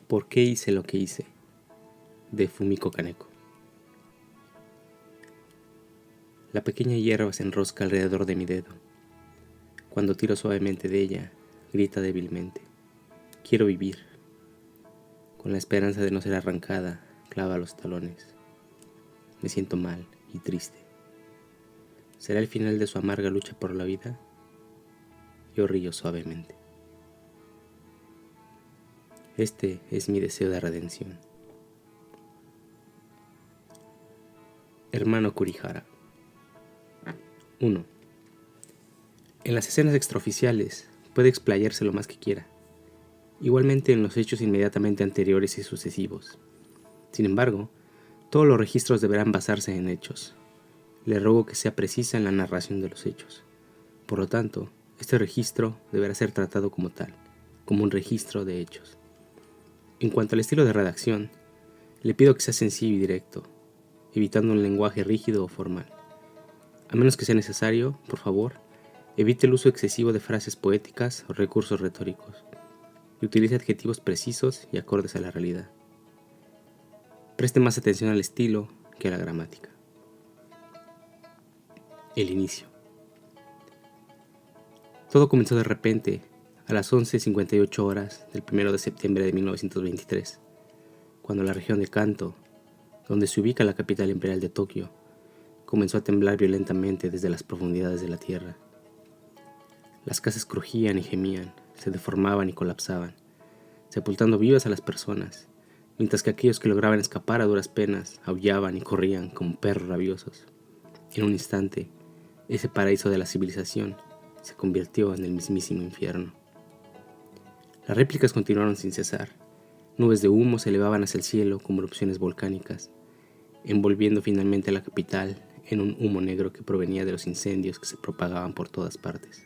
¿Por qué hice lo que hice? De Fumiko Kaneko. La pequeña hierba se enrosca alrededor de mi dedo. Cuando tiro suavemente de ella, grita débilmente: quiero vivir. Con la esperanza de no ser arrancada, clava los talones. Me siento mal y triste. ¿Será el final de su amarga lucha por la vida? Yo río suavemente. Este es mi deseo de redención. Hermano Kurihara. 1. En las escenas extraoficiales puede explayarse lo más que quiera, igualmente en los hechos inmediatamente anteriores y sucesivos. Sin embargo, todos los registros deberán basarse en hechos. Le ruego que sea precisa en la narración de los hechos. Por lo tanto, este registro deberá ser tratado como tal, como un registro de hechos. En cuanto al estilo de redacción, le pido que sea sencillo y directo, evitando un lenguaje rígido o formal. A menos que sea necesario, por favor, evite el uso excesivo de frases poéticas o recursos retóricos, y utilice adjetivos precisos y acordes a la realidad. Preste más atención al estilo que a la gramática. El inicio. Todo comenzó de repente a las 11:58 horas del 1 de septiembre de 1923, cuando la región de Kanto, donde se ubica la capital imperial de Tokio, comenzó a temblar violentamente desde las profundidades de la tierra. Las casas crujían y gemían, se deformaban y colapsaban, sepultando vivas a las personas, mientras que aquellos que lograban escapar a duras penas aullaban y corrían como perros rabiosos. En un instante, ese paraíso de la civilización se convirtió en el mismísimo infierno. Las réplicas continuaron sin cesar. Nubes de humo se elevaban hacia el cielo como erupciones volcánicas, envolviendo finalmente a la capital en un humo negro que provenía de los incendios que se propagaban por todas partes.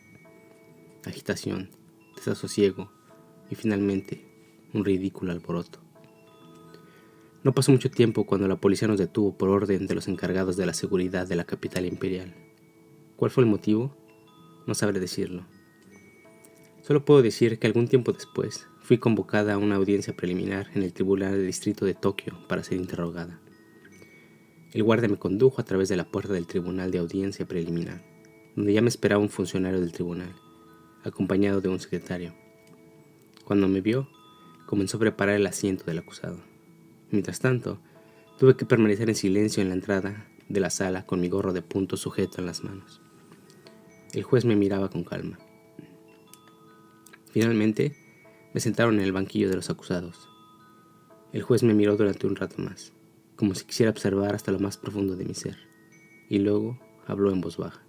Agitación, desasosiego y finalmente un ridículo alboroto. No pasó mucho tiempo cuando la policía nos detuvo por orden de los encargados de la seguridad de la capital imperial. ¿Cuál fue el motivo? No sabré decirlo. Solo puedo decir que algún tiempo después fui convocada a una audiencia preliminar en el Tribunal de Distrito de Tokio para ser interrogada. El guardia me condujo a través de la puerta del Tribunal de Audiencia Preliminar, donde ya me esperaba un funcionario del tribunal, acompañado de un secretario. Cuando me vio, comenzó a preparar el asiento del acusado. Mientras tanto, tuve que permanecer en silencio en la entrada de la sala con mi gorro de punto sujeto en las manos. El juez me miraba con calma. Finalmente, me sentaron en el banquillo de los acusados. El juez me miró durante un rato más, como si quisiera observar hasta lo más profundo de mi ser, y luego habló en voz baja.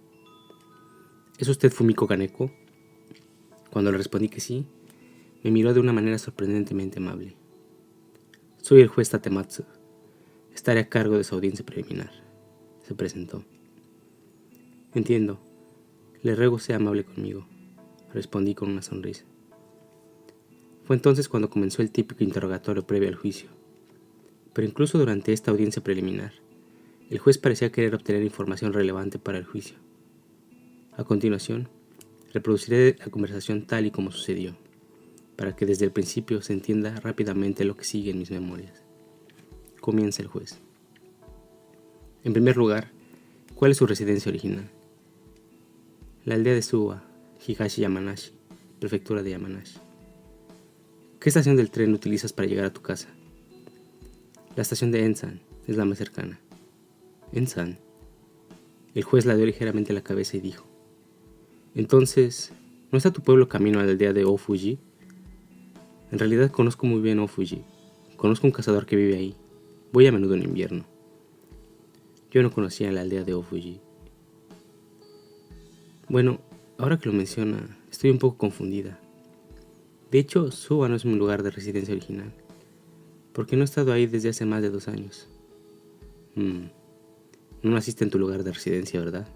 ¿Es usted Fumiko Kaneko? Cuando le respondí que sí, me miró de una manera sorprendentemente amable. Soy el juez Tatematsu. Estaré a cargo de su audiencia preliminar. Se presentó. Entiendo. Le ruego sea amable conmigo, respondí con una sonrisa. Fue entonces cuando comenzó el típico interrogatorio previo al juicio. Pero incluso durante esta audiencia preliminar, el juez parecía querer obtener información relevante para el juicio. A continuación, reproduciré la conversación tal y como sucedió, para que desde el principio se entienda rápidamente lo que sigue en mis memorias. Comienza el juez. En primer lugar, ¿cuál es su residencia original? La aldea de Suwa, Higashi Yamanashi, prefectura de Yamanashi. ¿Qué estación del tren utilizas para llegar a tu casa? La estación de Ensan es la más cercana. ¿Ensan? El juez ladeó ligeramente la cabeza y dijo: Entonces, ¿no está tu pueblo camino a la aldea de Ofuji? En realidad conozco muy bien Ofuji. Conozco un cazador que vive ahí. Voy a menudo en invierno. Yo no conocía la aldea de Ofuji. Bueno, ahora que lo menciona, estoy un poco confundida. De hecho, Suwa no es mi lugar de residencia original, porque no he estado ahí desde hace más de 2 años. No naciste en tu lugar de residencia, ¿verdad?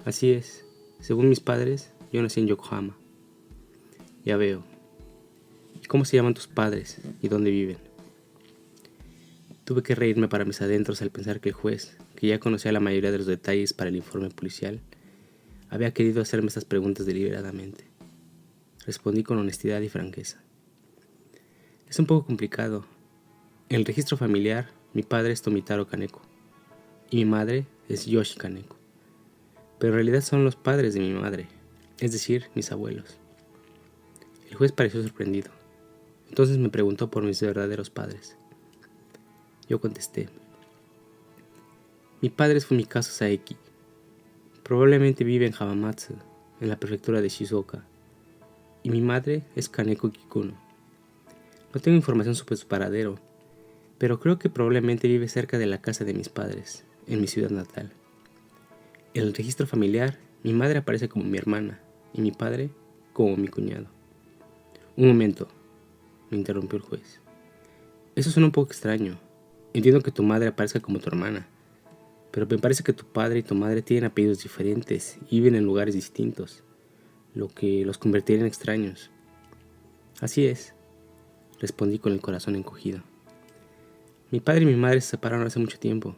Así es. Según mis padres, yo nací en Yokohama. Ya veo. ¿Y cómo se llaman tus padres y dónde viven? Tuve que reírme para mis adentros al pensar que el juez, que ya conocía la mayoría de los detalles para el informe policial, había querido hacerme estas preguntas deliberadamente. Respondí con honestidad y franqueza. Es un poco complicado. En el registro familiar, mi padre es Tomitaro Kaneko y mi madre es Yoshi Kaneko. Pero en realidad son los padres de mi madre, es decir, mis abuelos. El juez pareció sorprendido. Entonces me preguntó por mis verdaderos padres. Yo contesté: mi padre es Fumikazu Saeki. Probablemente vive en Hamamatsu, en la prefectura de Shizuoka. Y mi madre es Kaneko Kikuno. No tengo información sobre su paradero, pero creo que probablemente vive cerca de la casa de mis padres, en mi ciudad natal. En el registro familiar, mi madre aparece como mi hermana y mi padre como mi cuñado. Un momento, me interrumpió el juez. Eso suena un poco extraño. Entiendo que tu madre aparezca como tu hermana, pero me parece que tu padre y tu madre tienen apellidos diferentes y viven en lugares distintos, lo que los convertiría en extraños. Así es, respondí con el corazón encogido. Mi padre y mi madre se separaron hace mucho tiempo,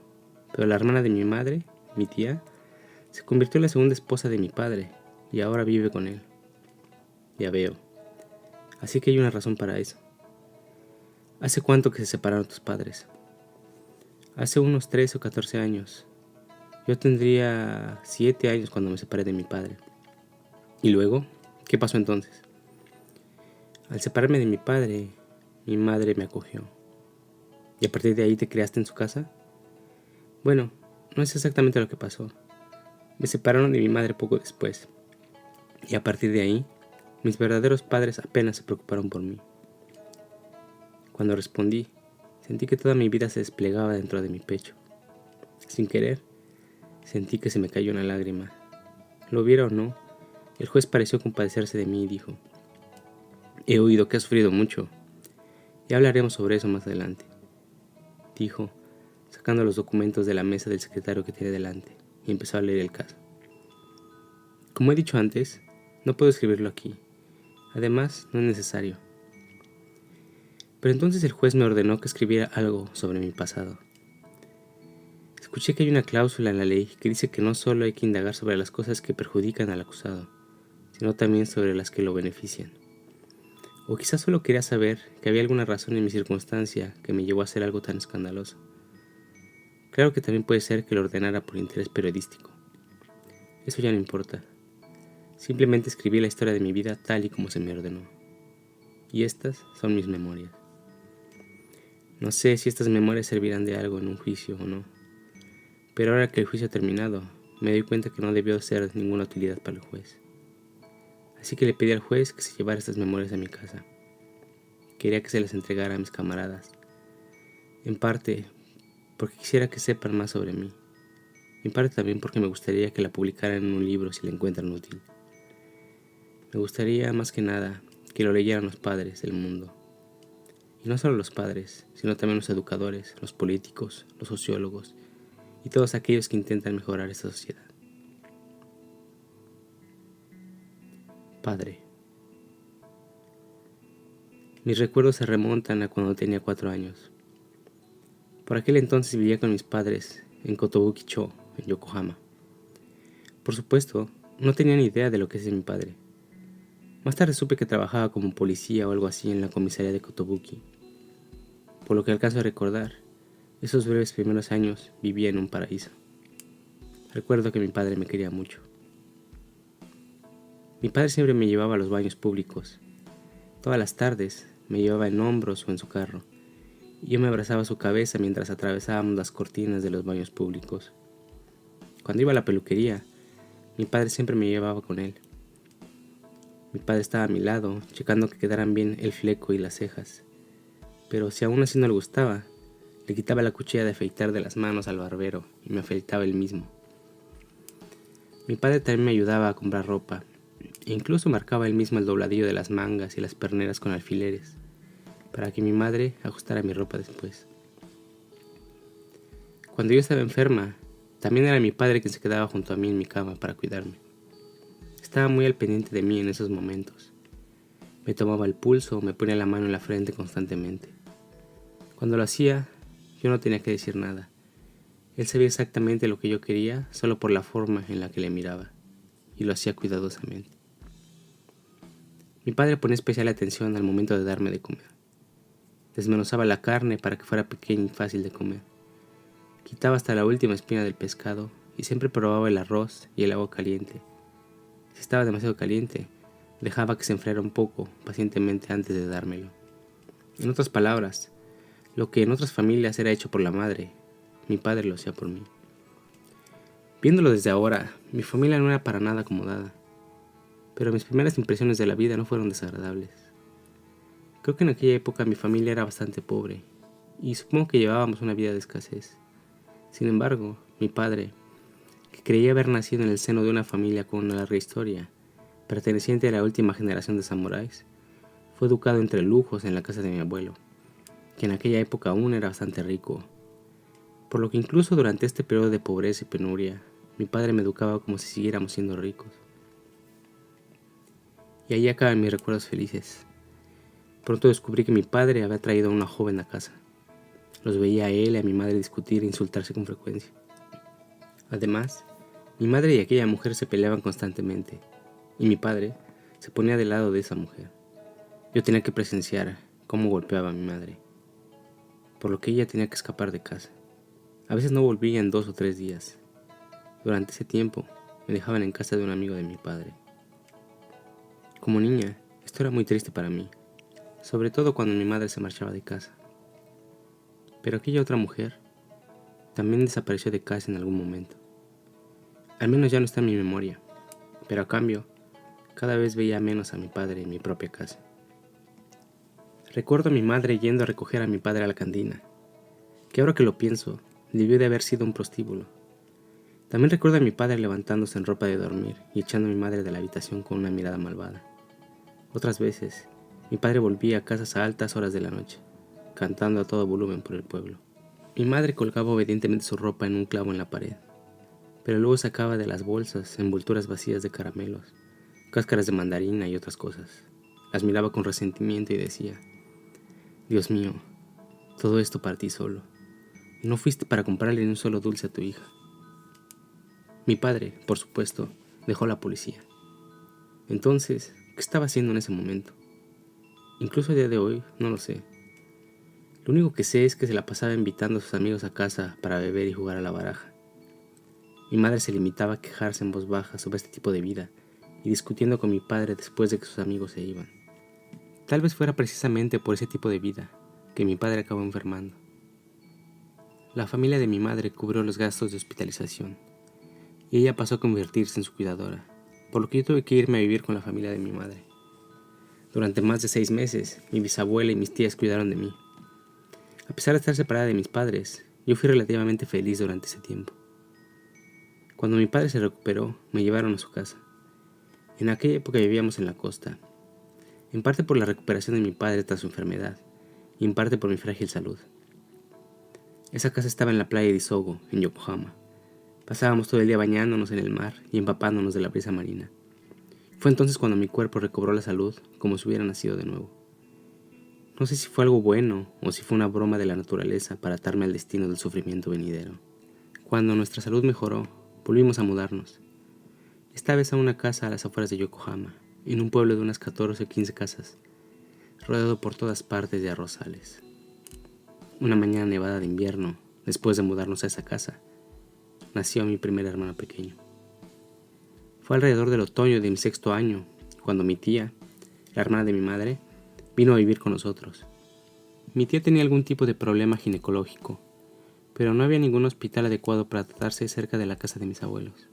pero la hermana de mi madre, mi tía, se convirtió en la segunda esposa de mi padre y ahora vive con él. Ya veo. Así que hay una razón para eso. ¿Hace cuánto que se separaron tus padres? Hace unos 13 o 14 años. Yo tendría 7 años cuando me separé de mi padre. ¿Y luego? ¿Qué pasó entonces? Al separarme de mi padre, mi madre me acogió. ¿Y a partir de ahí te criaste en su casa? Bueno, no es exactamente lo que pasó. Me separaron de mi madre poco después. Y a partir de ahí, mis verdaderos padres apenas se preocuparon por mí. Cuando respondí, sentí que toda mi vida se desplegaba dentro de mi pecho. Sin querer, sentí que se me cayó una lágrima. Lo viera o no, el juez pareció compadecerse de mí y dijo: he oído que has sufrido mucho. Ya hablaremos sobre eso más adelante, dijo, sacando los documentos de la mesa del secretario que tiene delante, y empezó a leer el caso. Como he dicho antes, no puedo escribirlo aquí. Además, no es necesario. Pero entonces el juez me ordenó que escribiera algo sobre mi pasado. Escuché que hay una cláusula en la ley que dice que no solo hay que indagar sobre las cosas que perjudican al acusado, sino también sobre las que lo benefician. O quizás solo quería saber que había alguna razón en mi circunstancia que me llevó a hacer algo tan escandaloso. Claro que también puede ser que lo ordenara por interés periodístico. Eso ya no importa. Simplemente escribí la historia de mi vida tal y como se me ordenó. Y estas son mis memorias. No sé si estas memorias servirán de algo en un juicio o no. Pero ahora que el juicio ha terminado, me doy cuenta que no debió ser de ninguna utilidad para el juez. Así que le pedí al juez que se llevara estas memorias a mi casa. Quería que se las entregara a mis camaradas. En parte porque quisiera que sepan más sobre mí. En parte también porque me gustaría que la publicaran en un libro si la encuentran útil. Me gustaría más que nada que lo leyeran los padres del mundo. Y no solo los padres, sino también los educadores, los políticos, los sociólogos y todos aquellos que intentan mejorar esta sociedad. Padre. Mis recuerdos se remontan a cuando tenía 4 años. Por aquel entonces vivía con mis padres en Kotobuki-cho, en Yokohama. Por supuesto, no tenía ni idea de lo que es mi padre. Más tarde supe que trabajaba como policía o algo así en la comisaría de Kotobuki. Por lo que alcanzo a recordar, esos breves primeros años vivía en un paraíso. Recuerdo que mi padre me quería mucho. Mi padre siempre me llevaba a los baños públicos. Todas las tardes me llevaba en hombros o en su carro, y yo me abrazaba su cabeza mientras atravesábamos las cortinas de los baños públicos. Cuando iba a la peluquería, mi padre siempre me llevaba con él. Mi padre estaba a mi lado, checando que quedaran bien el fleco y las cejas. Pero si aún así no le gustaba, le quitaba la cuchilla de afeitar de las manos al barbero y me afeitaba él mismo. Mi padre también me ayudaba a comprar ropa, e incluso marcaba él mismo el dobladillo de las mangas y las perneras con alfileres, para que mi madre ajustara mi ropa después. Cuando yo estaba enferma, también era mi padre quien se quedaba junto a mí en mi cama para cuidarme. Estaba muy al pendiente de mí en esos momentos. Me tomaba el pulso o me ponía la mano en la frente constantemente. Cuando lo hacía, yo no tenía que decir nada. Él sabía exactamente lo que yo quería solo por la forma en la que le miraba, y lo hacía cuidadosamente. Mi padre ponía especial atención al momento de darme de comer. Desmenuzaba la carne para que fuera pequeña y fácil de comer. Quitaba hasta la última espina del pescado y siempre probaba el arroz y el agua caliente. Si estaba demasiado caliente, dejaba que se enfriara un poco pacientemente antes de dármelo. En otras palabras, lo que en otras familias era hecho por la madre, mi padre lo hacía por mí. Viéndolo desde ahora, mi familia no era para nada acomodada, pero mis primeras impresiones de la vida no fueron desagradables. Creo que en aquella época mi familia era bastante pobre, y supongo que llevábamos una vida de escasez. Sin embargo, mi padre, que creía haber nacido en el seno de una familia con una larga historia, perteneciente a la última generación de samuráis, fue educado entre lujos en la casa de mi abuelo, que en aquella época aún era bastante rico, por lo que incluso durante este periodo de pobreza y penuria, mi padre me educaba como si siguiéramos siendo ricos. Y ahí acaban mis recuerdos felices. Pronto descubrí que mi padre había traído a una joven a casa. Los veía a él y a mi madre discutir e insultarse con frecuencia. Además, mi madre y aquella mujer se peleaban constantemente, y mi padre se ponía del lado de esa mujer. Yo tenía que presenciar cómo golpeaba a mi madre, por lo que ella tenía que escapar de casa. A veces no volvía en 2 o 3 días. Durante ese tiempo, me dejaban en casa de un amigo de mi padre. Como niña, esto era muy triste para mí, sobre todo cuando mi madre se marchaba de casa. Pero aquella otra mujer también desapareció de casa en algún momento. Al menos ya no está en mi memoria, pero a cambio, cada vez veía menos a mi padre en mi propia casa. Recuerdo a mi madre yendo a recoger a mi padre a la cantina, que ahora que lo pienso, debió de haber sido un prostíbulo. También recuerdo a mi padre levantándose en ropa de dormir y echando a mi madre de la habitación con una mirada malvada. Otras veces, mi padre volvía a casas a altas horas de la noche, cantando a todo volumen por el pueblo. Mi madre colgaba obedientemente su ropa en un clavo en la pared, pero luego sacaba de las bolsas envolturas vacías de caramelos, cáscaras de mandarina y otras cosas. Las miraba con resentimiento y decía: Dios mío, todo esto para ti solo. No fuiste para comprarle ni un solo dulce a tu hija. Mi padre, por supuesto, dejó la policía. Entonces, ¿qué estaba haciendo en ese momento? Incluso a día de hoy, no lo sé. Lo único que sé es que se la pasaba invitando a sus amigos a casa para beber y jugar a la baraja. Mi madre se limitaba a quejarse en voz baja sobre este tipo de vida y discutiendo con mi padre después de que sus amigos se iban. Tal vez fuera precisamente por ese tipo de vida que mi padre acabó enfermando. La familia de mi madre cubrió los gastos de hospitalización y ella pasó a convertirse en su cuidadora, por lo que yo tuve que irme a vivir con la familia de mi madre. Durante más de 6 meses, mi bisabuela y mis tías cuidaron de mí. A pesar de estar separada de mis padres, yo fui relativamente feliz durante ese tiempo. Cuando mi padre se recuperó, me llevaron a su casa. En aquella época vivíamos en la costa, en parte por la recuperación de mi padre tras su enfermedad, y en parte por mi frágil salud. Esa casa estaba en la playa de Isogo, en Yokohama. Pasábamos todo el día bañándonos en el mar y empapándonos de la brisa marina. Fue entonces cuando mi cuerpo recobró la salud como si hubiera nacido de nuevo. No sé si fue algo bueno o si fue una broma de la naturaleza para atarme al destino del sufrimiento venidero. Cuando nuestra salud mejoró, volvimos a mudarnos. Esta vez a una casa a las afueras de Yokohama, en un pueblo de unas 14 o 15 casas, rodeado por todas partes de arrozales. Una mañana nevada de invierno, después de mudarnos a esa casa, nació mi primer hermano pequeño. Fue alrededor del otoño de mi 6º año, cuando mi tía, la hermana de mi madre, vino a vivir con nosotros. Mi tía tenía algún tipo de problema ginecológico, pero no había ningún hospital adecuado para tratarse cerca de la casa de mis abuelos,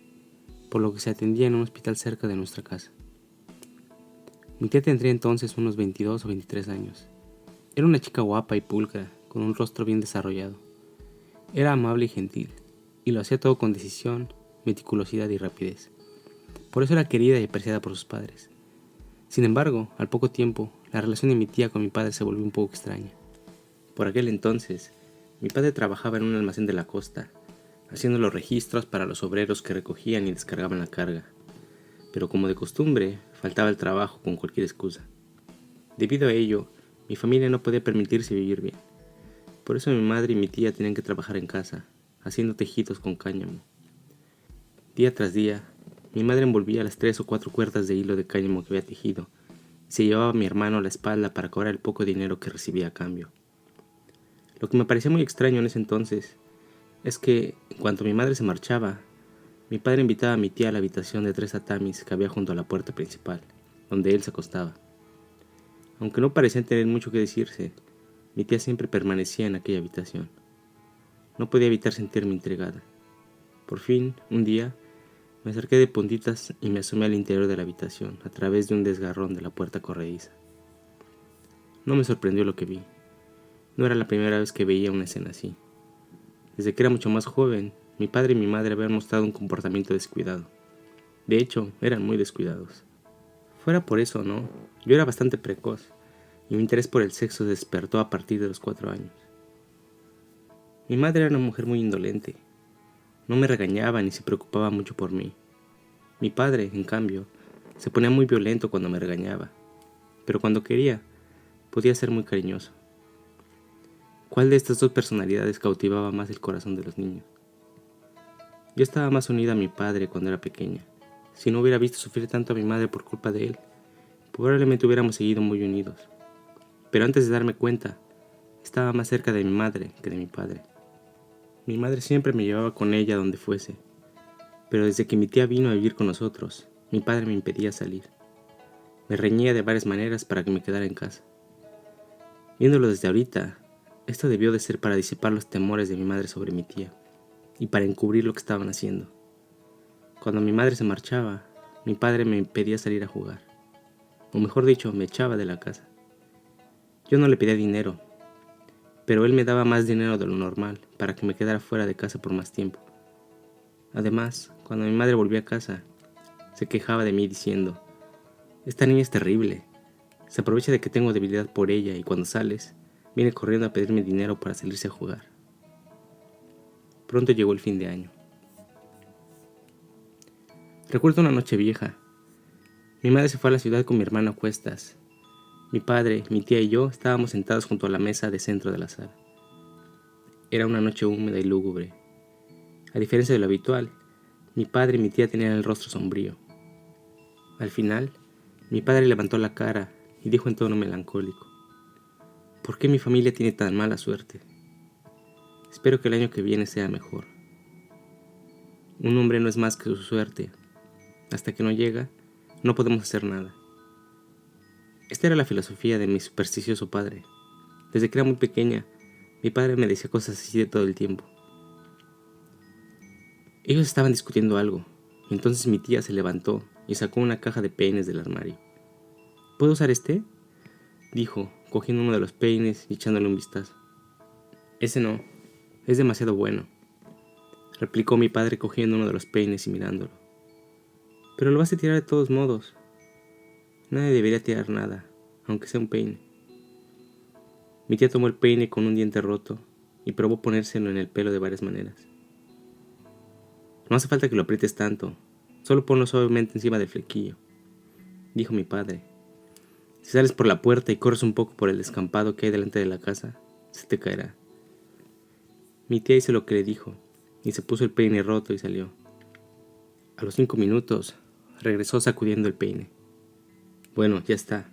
por lo que se atendía en un hospital cerca de nuestra casa. Mi tía tendría entonces unos 22 o 23 años. Era una chica guapa y pulcra, con un rostro bien desarrollado. Era amable y gentil, y lo hacía todo con decisión, meticulosidad y rapidez. Por eso era querida y apreciada por sus padres. Sin embargo, al poco tiempo, la relación de mi tía con mi padre se volvió un poco extraña. Por aquel entonces, mi padre trabajaba en un almacén de la costa, haciendo los registros para los obreros que recogían y descargaban la carga. Pero como de costumbre, faltaba el trabajo con cualquier excusa. Debido a ello, mi familia no podía permitirse vivir bien. Por eso mi madre y mi tía tenían que trabajar en casa, haciendo tejidos con cáñamo. Día tras día, mi madre envolvía las 3 o 4 cuerdas de hilo de cáñamo que había tejido y se llevaba a mi hermano a la espalda para cobrar el poco dinero que recibía a cambio. Lo que me parecía muy extraño en ese entonces es que, en cuanto mi madre se marchaba, mi padre invitaba a mi tía a la habitación de 3 tatamis que había junto a la puerta principal, donde él se acostaba. Aunque no parecían tener mucho que decirse, mi tía siempre permanecía en aquella habitación. No podía evitar sentirme intrigada. Por fin, un día, me acerqué de puntitas y me asomé al interior de la habitación a través de un desgarrón de la puerta corrediza. No me sorprendió lo que vi. No era la primera vez que veía una escena así. Desde que era mucho más joven, mi padre y mi madre habían mostrado un comportamiento descuidado. De hecho, eran muy descuidados. Fuera por eso o no, yo era bastante precoz y mi interés por el sexo se despertó a partir de los 4 años. Mi madre era una mujer muy indolente. No me regañaba ni se preocupaba mucho por mí. Mi padre, en cambio, se ponía muy violento cuando me regañaba, pero cuando quería, podía ser muy cariñoso. ¿Cuál de estas dos personalidades cautivaba más el corazón de los niños? Yo estaba más unida a mi padre cuando era pequeña. Si no hubiera visto sufrir tanto a mi madre por culpa de él, probablemente hubiéramos seguido muy unidos. Pero antes de darme cuenta, estaba más cerca de mi madre que de mi padre. Mi madre siempre me llevaba con ella donde fuese, pero desde que mi tía vino a vivir con nosotros, mi padre me impedía salir. Me reñía de varias maneras para que me quedara en casa. Viéndolo desde ahorita, esto debió de ser para disipar los temores de mi madre sobre mi tía y para encubrir lo que estaban haciendo. Cuando mi madre se marchaba, mi padre me impedía salir a jugar, o mejor dicho, me echaba de la casa. Yo no le pedía dinero, pero él me daba más dinero de lo normal para que me quedara fuera de casa por más tiempo. Además, cuando mi madre volvía a casa, se quejaba de mí diciendo: «Esta niña es terrible, se aprovecha de que tengo debilidad por ella y cuando sales, viene corriendo a pedirme dinero para salirse a jugar». Pronto llegó el fin de año. Recuerdo una noche vieja. Mi madre se fue a la ciudad con mi hermano a cuestas. Mi padre, mi tía y yo estábamos sentados junto a la mesa de centro de la sala. Era una noche húmeda y lúgubre. A diferencia de lo habitual, mi padre y mi tía tenían el rostro sombrío. Al final, mi padre levantó la cara y dijo en tono melancólico: «¿Por qué mi familia tiene tan mala suerte? Espero que el año que viene sea mejor. Un hombre no es más que su suerte. Hasta que no llega, no podemos hacer nada». Esta era la filosofía de mi supersticioso padre. Desde que era muy pequeña, mi padre me decía cosas así de todo el tiempo. Ellos estaban discutiendo algo, y entonces mi tía se levantó y sacó una caja de peines del armario. «¿Puedo usar este?», dijo, cogiendo uno de los peines y echándole un vistazo. «Ese no, es demasiado bueno», replicó mi padre cogiendo uno de los peines y mirándolo. «Pero lo vas a tirar de todos modos». «Nadie debería tirar nada, aunque sea un peine». Mi tía tomó el peine con un diente roto y probó ponérselo en el pelo de varias maneras. «No hace falta que lo aprietes tanto, solo ponlo suavemente encima del flequillo», dijo mi padre. «Si sales por la puerta y corres un poco por el descampado que hay delante de la casa, se te caerá». Mi tía hizo lo que le dijo y se puso el peine roto y salió. A los 5 minutos, regresó sacudiendo el peine. «Bueno, ya está.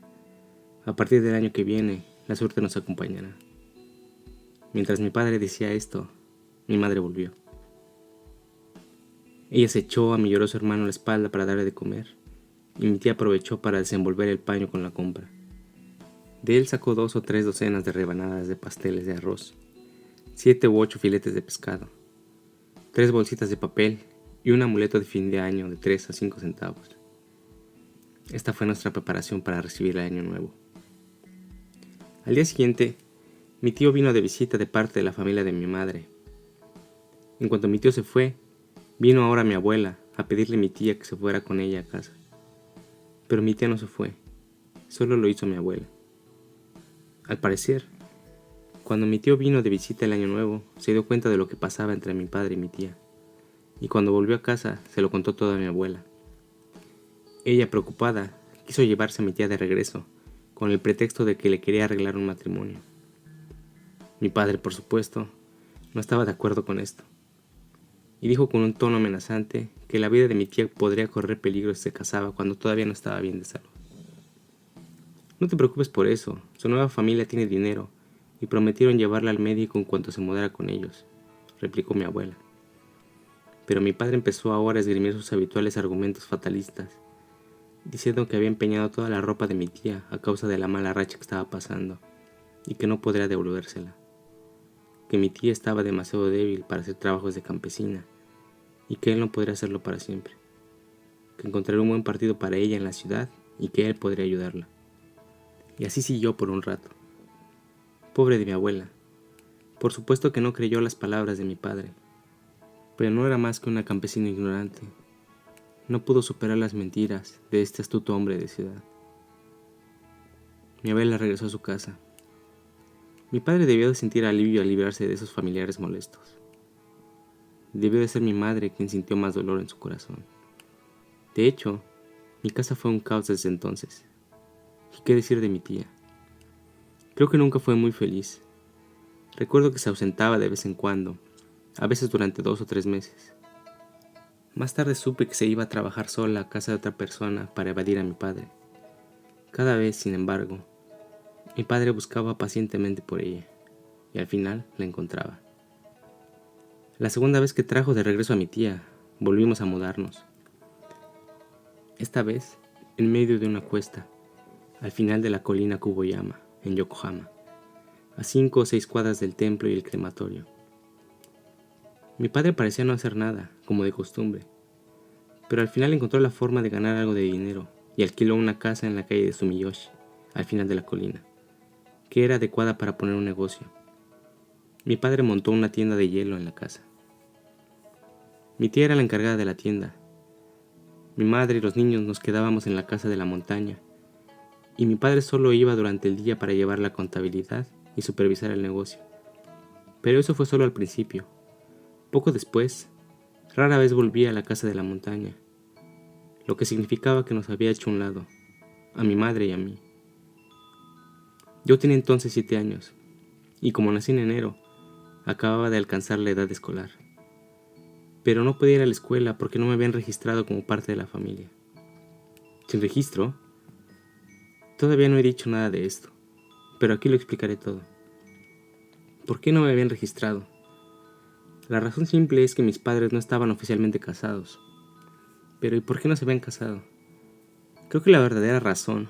A partir del año que viene, la suerte nos acompañará». Mientras mi padre decía esto, mi madre volvió. Ella se echó a mi lloroso hermano a la espalda para darle de comer, y mi tía aprovechó para desenvolver el paño con la compra. De él sacó 2 o 3 docenas de rebanadas de pasteles de arroz, 7 u 8 filetes de pescado, 3 bolsitas de papel y un amuleto de fin de año de 3 a 5 centavos. Esta fue nuestra preparación para recibir el año nuevo. Al día siguiente, mi tío vino de visita de parte de la familia de mi madre. En cuanto mi tío se fue, vino ahora mi abuela a pedirle a mi tía que se fuera con ella a casa. Pero mi tía no se fue, solo lo hizo mi abuela. Al parecer, cuando mi tío vino de visita el año nuevo, se dio cuenta de lo que pasaba entre mi padre y mi tía, y cuando volvió a casa se lo contó todo a mi abuela. Ella, preocupada, quiso llevarse a mi tía de regreso, con el pretexto de que le quería arreglar un matrimonio. Mi padre, por supuesto, no estaba de acuerdo con esto, y dijo con un tono amenazante que la vida de mi tía podría correr peligro si se casaba cuando todavía no estaba bien de salud. «No te preocupes por eso, su nueva familia tiene dinero y prometieron llevarla al médico en cuanto se mudara con ellos, replicó mi abuela. Pero mi padre empezó ahora a esgrimir sus habituales argumentos fatalistas, diciendo que había empeñado toda la ropa de mi tía a causa de la mala racha que estaba pasando y que no podría devolvérsela, que mi tía estaba demasiado débil para hacer trabajos de campesina y que él no podría hacerlo para siempre, que encontraría un buen partido para ella en la ciudad y que él podría ayudarla. Y así siguió por un rato. Pobre de mi abuela. Por supuesto que no creyó las palabras de mi padre, pero no era más que una campesina ignorante. No pudo superar las mentiras de este astuto hombre de ciudad. Mi abuela regresó a su casa. Mi padre debió de sentir alivio al librarse de esos familiares molestos. Debió de ser mi madre quien sintió más dolor en su corazón. De hecho, mi casa fue un caos desde entonces. ¿Y qué decir de mi tía? Creo que nunca fue muy feliz. Recuerdo que se ausentaba de vez en cuando, a veces durante 2 o 3 meses. Más tarde supe que se iba a trabajar sola a casa de otra persona para evadir a mi padre. Cada vez, sin embargo, mi padre buscaba pacientemente por ella, y al final la encontraba. La segunda vez que trajo de regreso a mi tía, volvimos a mudarnos. Esta vez, en medio de una cuesta, al final de la colina Kuboyama, en Yokohama, a 5 o 6 cuadras del templo y el crematorio. Mi padre parecía no hacer nada, como de costumbre, pero al final encontró la forma de ganar algo de dinero y alquiló una casa en la calle de Sumiyoshi, al final de la colina, que era adecuada para poner un negocio. Mi padre montó una tienda de hielo en la casa. Mi tía era la encargada de la tienda. Mi madre y los niños nos quedábamos en la casa de la montaña, y mi padre solo iba durante el día para llevar la contabilidad y supervisar el negocio. Pero eso fue solo al principio. Poco después, rara vez volvía a la casa de la montaña, lo que significaba que nos había hecho un lado, a mi madre y a mí. Yo tenía entonces 7 años, y como nací en enero, acababa de alcanzar la edad escolar. Pero no podía ir a la escuela porque no me habían registrado como parte de la familia. ¿Sin registro? Todavía no he dicho nada de esto, pero aquí lo explicaré todo. ¿Por qué no me habían registrado? La razón simple es que mis padres no estaban oficialmente casados. Pero ¿y por qué no se habían casado? Creo que la verdadera razón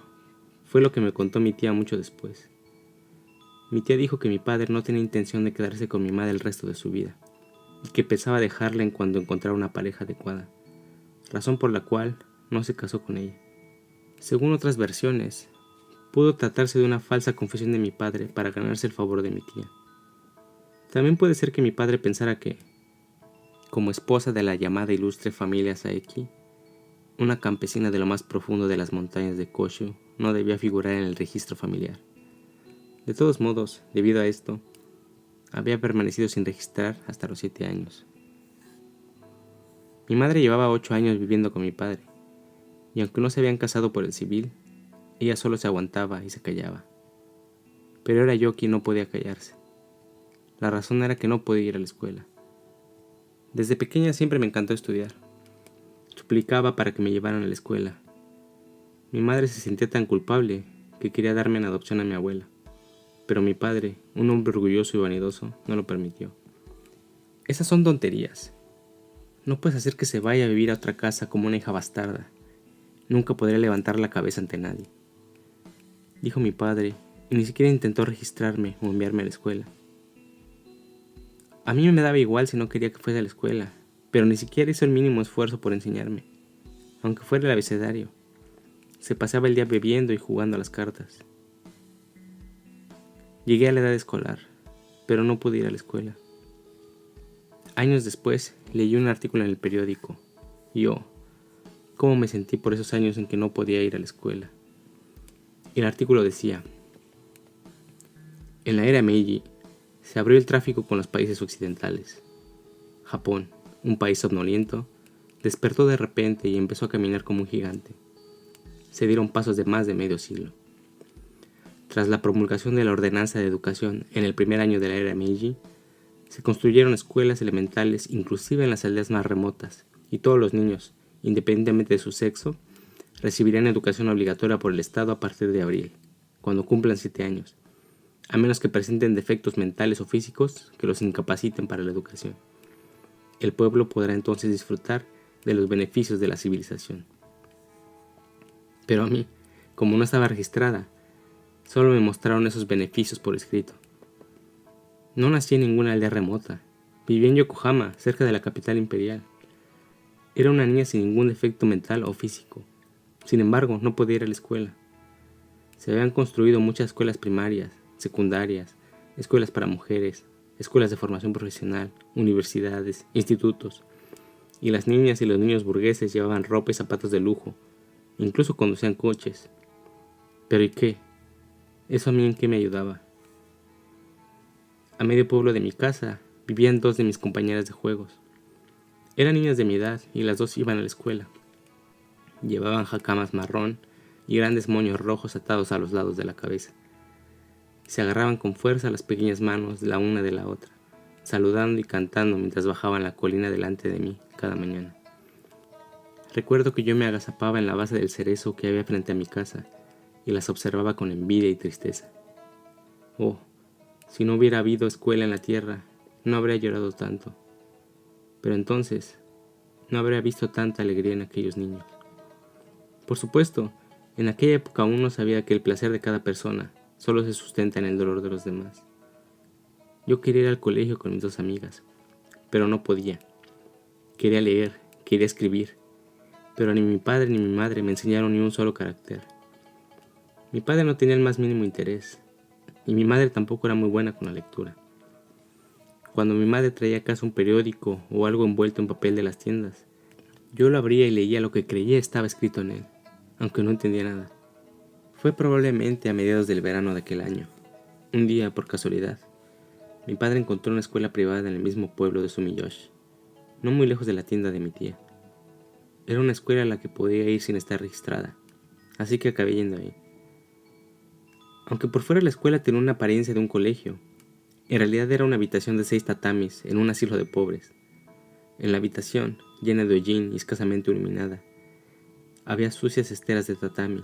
fue lo que me contó mi tía mucho después. Mi tía dijo que mi padre no tenía intención de quedarse con mi madre el resto de su vida, y que pensaba dejarla en cuanto encontrara una pareja adecuada, razón por la cual no se casó con ella. Según otras versiones, pudo tratarse de una falsa confesión de mi padre para ganarse el favor de mi tía. También puede ser que mi padre pensara que, como esposa de la llamada ilustre familia Saeki, una campesina de lo más profundo de las montañas de Koshu no debía figurar en el registro familiar. De todos modos, debido a esto, había permanecido sin registrar hasta los 7 años. Mi madre llevaba 8 años viviendo con mi padre, y aunque no se habían casado por el civil, ella solo se aguantaba y se callaba. Pero era yo quien no podía callarse. La razón era que no podía ir a la escuela. Desde pequeña siempre me encantó estudiar. Suplicaba para que me llevaran a la escuela. Mi madre se sentía tan culpable que quería darme en adopción a mi abuela, pero mi padre, un hombre orgulloso y vanidoso, no lo permitió. Esas son tonterías. No puedes hacer que se vaya a vivir a otra casa como una hija bastarda. Nunca podré levantar la cabeza ante nadie, dijo mi padre, y ni siquiera intentó registrarme o enviarme a la escuela. A mí me daba igual si no quería que fuese a la escuela, pero ni siquiera hizo el mínimo esfuerzo por enseñarme, aunque fuera el abecedario. Se pasaba el día bebiendo y jugando a las cartas. Llegué a la edad escolar, pero no pude ir a la escuela. Años después, leí un artículo en el periódico, y cómo me sentí por esos años en que no podía ir a la escuela. El artículo decía: en la era Meiji, se abrió el tráfico con los países occidentales. Japón, un país somnoliento, despertó de repente y empezó a caminar como un gigante. Se dieron pasos de más de medio siglo. Tras la promulgación de la Ordenanza de Educación en el primer año de la era Meiji, se construyeron escuelas elementales inclusive en las aldeas más remotas, y todos los niños, independientemente de su sexo, recibirán educación obligatoria por el Estado a partir de abril, cuando cumplan 7 años, a menos que presenten defectos mentales o físicos que los incapaciten para la educación. El pueblo podrá entonces disfrutar de los beneficios de la civilización. Pero a mí, como no estaba registrada, solo me mostraron esos beneficios por escrito. No nací en ninguna aldea remota. Vivía en Yokohama, cerca de la capital imperial. Era una niña sin ningún defecto mental o físico. Sin embargo, no podía ir a la escuela. Se habían construido muchas escuelas primarias, secundarias, escuelas para mujeres, escuelas de formación profesional, universidades, institutos. Y las niñas y los niños burgueses llevaban ropa y zapatos de lujo. Incluso conducían coches. ¿Pero y qué? ¿Eso a mí en qué me ayudaba? A medio pueblo de mi casa vivían 2 de mis compañeras de juegos. Eran niñas de mi edad y las 2 iban a la escuela. Llevaban jacamas marrón y grandes moños rojos atados a los lados de la cabeza. Se agarraban con fuerza las pequeñas manos la una de la otra, saludando y cantando mientras bajaban la colina delante de mí cada mañana. Recuerdo que yo me agazapaba en la base del cerezo que había frente a mi casa y las observaba con envidia y tristeza. Oh, si no hubiera habido escuela en la tierra, no habría llorado tanto. Pero entonces, no habría visto tanta alegría en aquellos niños. Por supuesto, en aquella época aún no sabía que el placer de cada persona solo se sustenta en el dolor de los demás. Yo quería ir al colegio con mis 2 amigas, pero no podía. Quería leer, quería escribir, pero ni mi padre ni mi madre me enseñaron ni un solo carácter. Mi padre no tenía el más mínimo interés, y mi madre tampoco era muy buena con la lectura. Cuando mi madre traía a casa un periódico o algo envuelto en papel de las tiendas, yo lo abría y leía lo que creía estaba escrito en él, aunque no entendía nada. Fue probablemente a mediados del verano de aquel año. Un día, por casualidad, mi padre encontró una escuela privada en el mismo pueblo de Sumiyoshi, no muy lejos de la tienda de mi tía. Era una escuela a la que podía ir sin estar registrada, así que acabé yendo ahí. Aunque por fuera la escuela tenía una apariencia de un colegio, en realidad era una habitación de 6 tatamis en un asilo de pobres. En la habitación, llena de hollín y escasamente iluminada, había sucias esteras de tatami,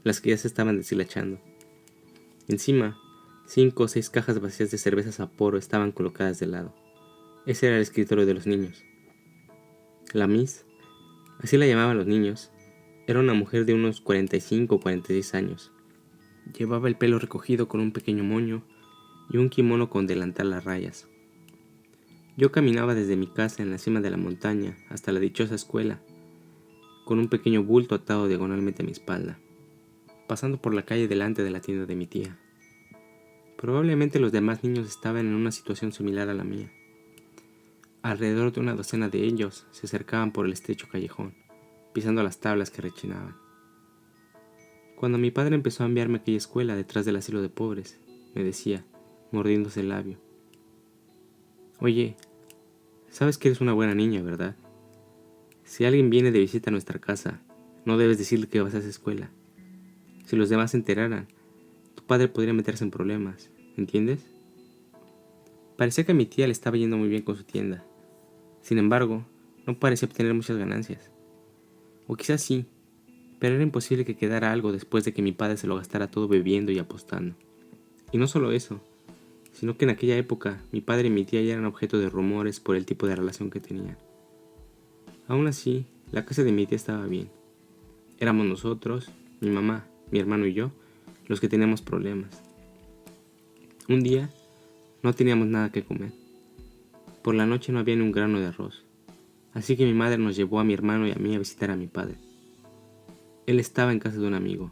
las que ya se estaban deshilachando. Encima, 5 o 6 cajas vacías de cerveza Sapporo estaban colocadas de lado. Ese era el escritorio de los niños. La Miss, así la llamaban los niños, era una mujer de unos 45 o 46 años. Llevaba el pelo recogido con un pequeño moño y un kimono con delantal a rayas. Yo caminaba desde mi casa en la cima de la montaña hasta la dichosa escuela, con un pequeño bulto atado diagonalmente a mi espalda, pasando por la calle delante de la tienda de mi tía. Probablemente los demás niños estaban en una situación similar a la mía. Alrededor de una docena de ellos se acercaban por el estrecho callejón, pisando las tablas que rechinaban. Cuando mi padre empezó a enviarme a aquella escuela detrás del asilo de pobres, me decía, mordiéndose el labio: «Oye, sabes que eres una buena niña, ¿verdad? Si alguien viene de visita a nuestra casa, no debes decirle que vas a esa escuela. Si los demás se enteraran, tu padre podría meterse en problemas, ¿entiendes?» Parecía que a mi tía le estaba yendo muy bien con su tienda. Sin embargo, no parecía obtener muchas ganancias. O quizás sí, pero era imposible que quedara algo después de que mi padre se lo gastara todo bebiendo y apostando. Y no solo eso, sino que en aquella época mi padre y mi tía ya eran objeto de rumores por el tipo de relación que tenían. Aún así, la casa de mi tía estaba bien. Éramos nosotros, mi mamá, mi hermano y yo, los que teníamos problemas. Un día, no teníamos nada que comer. Por la noche no había ni un grano de arroz. Así que mi madre nos llevó a mi hermano y a mí a visitar a mi padre. Él estaba en casa de un amigo,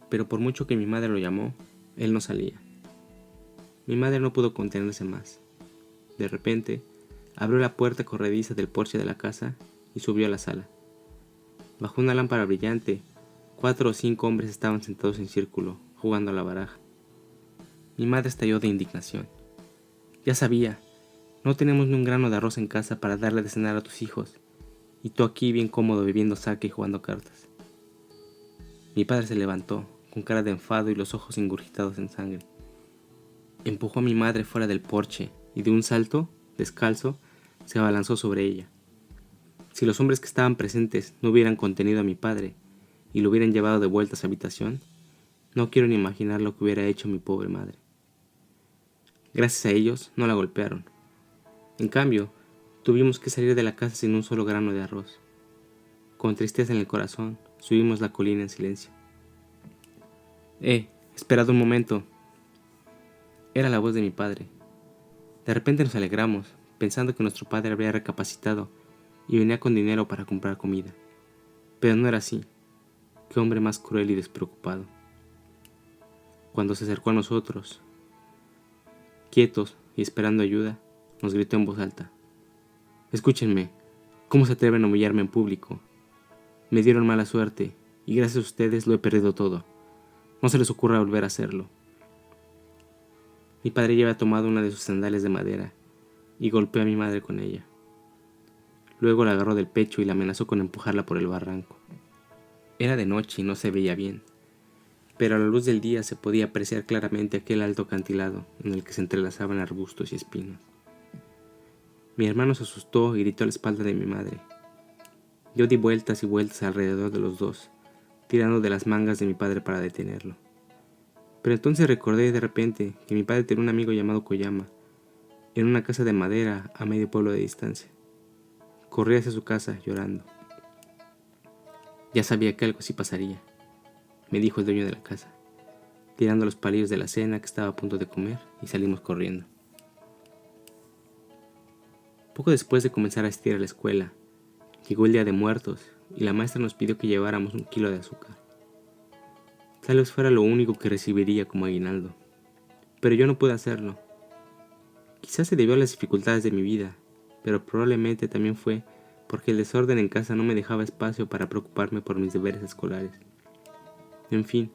pero por mucho que mi madre lo llamó, él no salía. Mi madre no pudo contenerse más. De repente, abrió la puerta corrediza del porche de la casa y subió a la sala. Bajo una lámpara brillante, 4 o 5 hombres estaban sentados en círculo, jugando a la baraja. Mi madre estalló de indignación. «Ya sabía, no tenemos ni un grano de arroz en casa para darle de cenar a tus hijos, y tú aquí bien cómodo bebiendo sake y jugando cartas». Mi padre se levantó, con cara de enfado y los ojos ingurgitados en sangre. Empujó a mi madre fuera del porche y de un salto, descalzo, se abalanzó sobre ella. Si los hombres que estaban presentes no hubieran contenido a mi padre y lo hubieran llevado de vuelta a su habitación, no quiero ni imaginar lo que hubiera hecho mi pobre madre. Gracias a ellos no la golpearon. En cambio, tuvimos que salir de la casa sin un solo grano de arroz. Con tristeza en el corazón, subimos la colina en silencio. Esperad un momento. Era la voz de mi padre. De repente nos alegramos, pensando que nuestro padre había recapacitado y venía con dinero para comprar comida. Pero no era así. Qué hombre más cruel y despreocupado. Cuando se acercó a nosotros, quietos y esperando ayuda, nos gritó en voz alta: «Escúchenme, ¿cómo se atreven a humillarme en público? Me dieron mala suerte y gracias a ustedes lo he perdido todo. No se les ocurra volver a hacerlo». Mi padre ya había tomado una de sus sandalias de madera y golpeó a mi madre con ella. Luego la agarró del pecho y la amenazó con empujarla por el barranco. Era de noche y no se veía bien, pero a la luz del día se podía apreciar claramente aquel alto acantilado en el que se entrelazaban arbustos y espinos. Mi hermano se asustó y gritó a la espalda de mi madre. Yo di vueltas y vueltas alrededor de los dos, tirando de las mangas de mi padre para detenerlo. Pero entonces recordé de repente que mi padre tenía un amigo llamado Koyama, en una casa de madera a medio pueblo de distancia. Corrí hacia su casa llorando. Ya sabía que algo así pasaría, me dijo el dueño de la casa, tirando los palillos de la cena que estaba a punto de comer, y salimos corriendo. Poco después de comenzar a asistir a la escuela, llegó el día de muertos y la maestra nos pidió que lleváramos 1 kilo de azúcar. Tal vez fuera lo único que recibiría como aguinaldo, pero yo no pude hacerlo. Quizás se debió a las dificultades de mi vida, pero probablemente también fue porque el desorden en casa no me dejaba espacio para preocuparme por mis deberes escolares. En fin,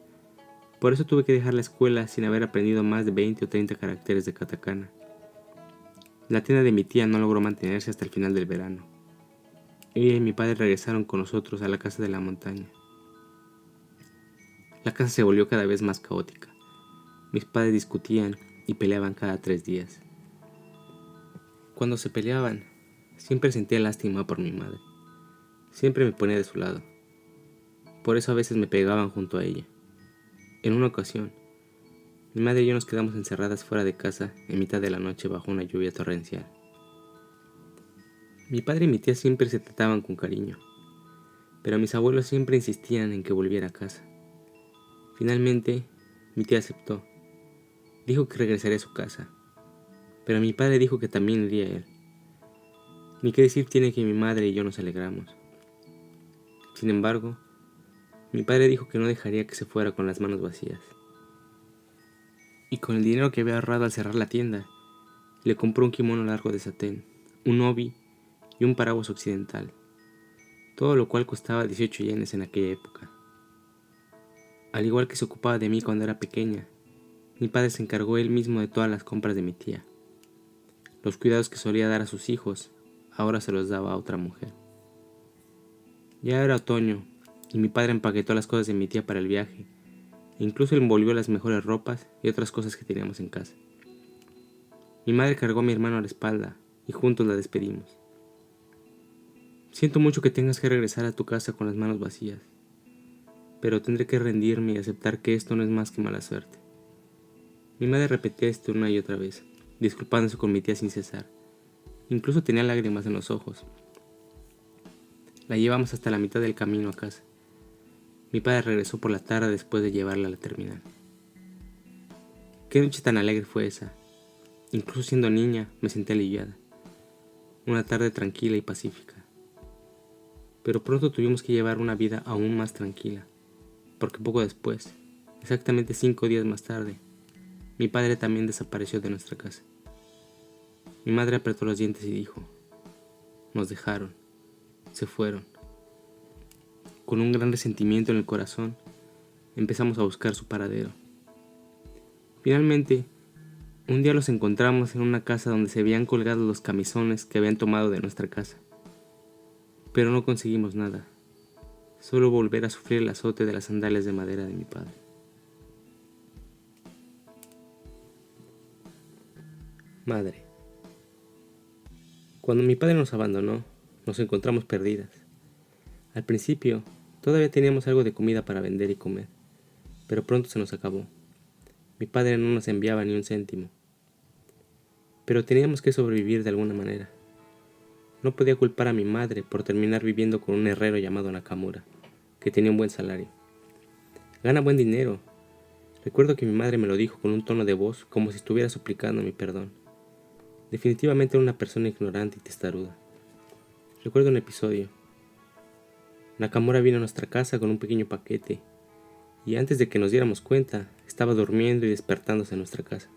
por eso tuve que dejar la escuela sin haber aprendido más de 20 o 30 caracteres de katakana. La tienda de mi tía no logró mantenerse hasta el final del verano. Ella y mi padre regresaron con nosotros a la casa de la montaña. La casa se volvió cada vez más caótica. Mis padres discutían y peleaban cada 3 días. Cuando se peleaban, siempre sentía lástima por mi madre. Siempre me ponía de su lado. Por eso a veces me pegaban junto a ella. En una ocasión, mi madre y yo nos quedamos encerradas fuera de casa en mitad de la noche bajo una lluvia torrencial. Mi padre y mi tía siempre se trataban con cariño, pero mis abuelos siempre insistían en que volviera a casa. Finalmente, mi tía aceptó. Dijo que regresaría a su casa, pero mi padre dijo que también iría él. Ni qué decir tiene que mi madre y yo nos alegramos. Sin embargo, mi padre dijo que no dejaría que se fuera con las manos vacías. Y con el dinero que había ahorrado al cerrar la tienda, le compró un kimono largo de satén, un obi y un paraguas occidental, todo lo cual costaba 18 yenes en aquella época. Al igual que se ocupaba de mí cuando era pequeña, mi padre se encargó él mismo de todas las compras de mi tía. Los cuidados que solía dar a sus hijos, ahora se los daba a otra mujer. Ya era otoño, y mi padre empaquetó las cosas de mi tía para el viaje, e incluso envolvió las mejores ropas y otras cosas que teníamos en casa. Mi madre cargó a mi hermano a la espalda, y juntos la despedimos. Siento mucho que tengas que regresar a tu casa con las manos vacías, pero tendré que rendirme y aceptar que esto no es más que mala suerte. Mi madre repetía esto una y otra vez, disculpándose con mi tía sin cesar. Incluso tenía lágrimas en los ojos. La llevamos hasta la mitad del camino a casa. Mi padre regresó por la tarde después de llevarla a la terminal. Qué noche tan alegre fue esa. Incluso siendo niña me sentí aliviada. Una tarde tranquila y pacífica. Pero pronto tuvimos que llevar una vida aún más tranquila, porque poco después, exactamente 5 días más tarde, mi padre también desapareció de nuestra casa. Mi madre apretó los dientes y dijo: «Nos dejaron, se fueron». Con un gran resentimiento en el corazón, empezamos a buscar su paradero. Finalmente, un día los encontramos en una casa donde se habían colgado los camisones que habían tomado de nuestra casa. Pero no conseguimos nada, solo volver a sufrir el azote de las sandalias de madera de mi padre. Madre. Cuando mi padre nos abandonó, nos encontramos perdidas. Al principio, todavía teníamos algo de comida para vender y comer, pero pronto se nos acabó. Mi padre no nos enviaba ni un céntimo. pero teníamos que sobrevivir de alguna manera. No podía culpar a mi madre por terminar viviendo con un herrero llamado Nakamura, que tenía un buen salario. Gana buen dinero. Recuerdo que mi madre me lo dijo con un tono de voz como si estuviera suplicando mi perdón. Definitivamente era una persona ignorante y testaruda. Recuerdo un episodio. Nakamura vino a nuestra casa con un pequeño paquete, y antes de que nos diéramos cuenta, estaba durmiendo y despertándose en nuestra casa.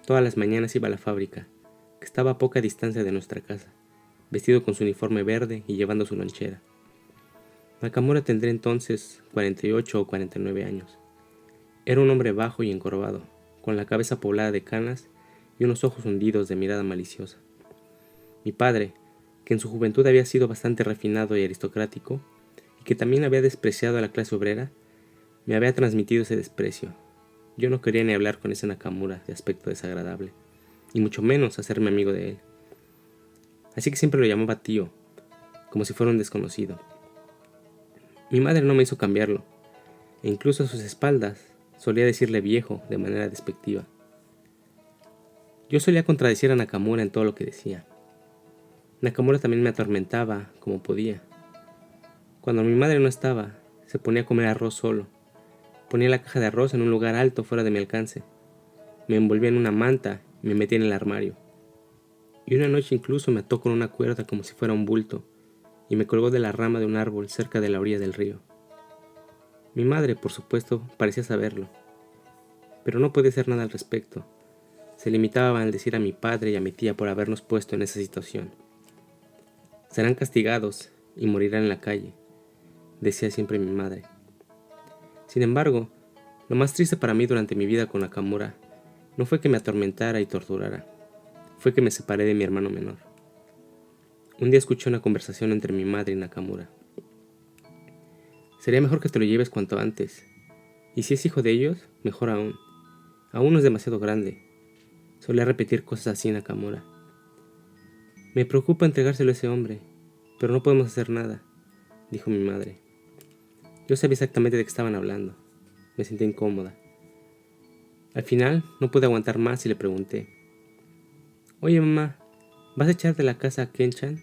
Todas las mañanas iba a la fábrica, que estaba a poca distancia de nuestra casa, vestido con su uniforme verde y llevando su lonchera. Nakamura tendría entonces 48 o 49 años. Era un hombre bajo y encorvado, con la cabeza poblada de canas y unos ojos hundidos de mirada maliciosa. Mi padre, que en su juventud había sido bastante refinado y aristocrático, y que también había despreciado a la clase obrera, me había transmitido ese desprecio. Yo no quería ni hablar con ese Nakamura de aspecto desagradable, y mucho menos hacerme amigo de él. Así que siempre lo llamaba tío, como si fuera un desconocido. Mi madre no me hizo cambiarlo, e incluso a sus espaldas solía decirle viejo de manera despectiva. Yo solía contradecir a Nakamura en todo lo que decía. Nakamura también me atormentaba como podía. Cuando mi madre no estaba, se ponía a comer arroz solo. Ponía la caja de arroz en un lugar alto fuera de mi alcance. Me envolvía en una manta y me metía en el armario. Y una noche incluso me ató con una cuerda como si fuera un bulto y me colgó de la rama de un árbol cerca de la orilla del río. Mi madre, por supuesto, parecía saberlo, pero no podía hacer nada al respecto. Se limitaba a maldecir a mi padre y a mi tía por habernos puesto en esa situación. Serán castigados y morirán en la calle, decía siempre mi madre. Sin embargo, lo más triste para mí durante mi vida con Nakamura no fue que me atormentara y torturara, fue que me separé de mi hermano menor. Un día escuché una conversación entre mi madre y Nakamura. Sería mejor que te lo lleves cuanto antes, y si es hijo de ellos, mejor aún. Aún no es demasiado grande. Solía repetir cosas así Nakamura. Me preocupa entregárselo a ese hombre, pero no podemos hacer nada, dijo mi madre. Yo sabía exactamente de qué estaban hablando. Me sentí incómoda. Al final no pude aguantar más y le pregunté: Oye mamá, ¿vas a echar de la casa a Ken-chan?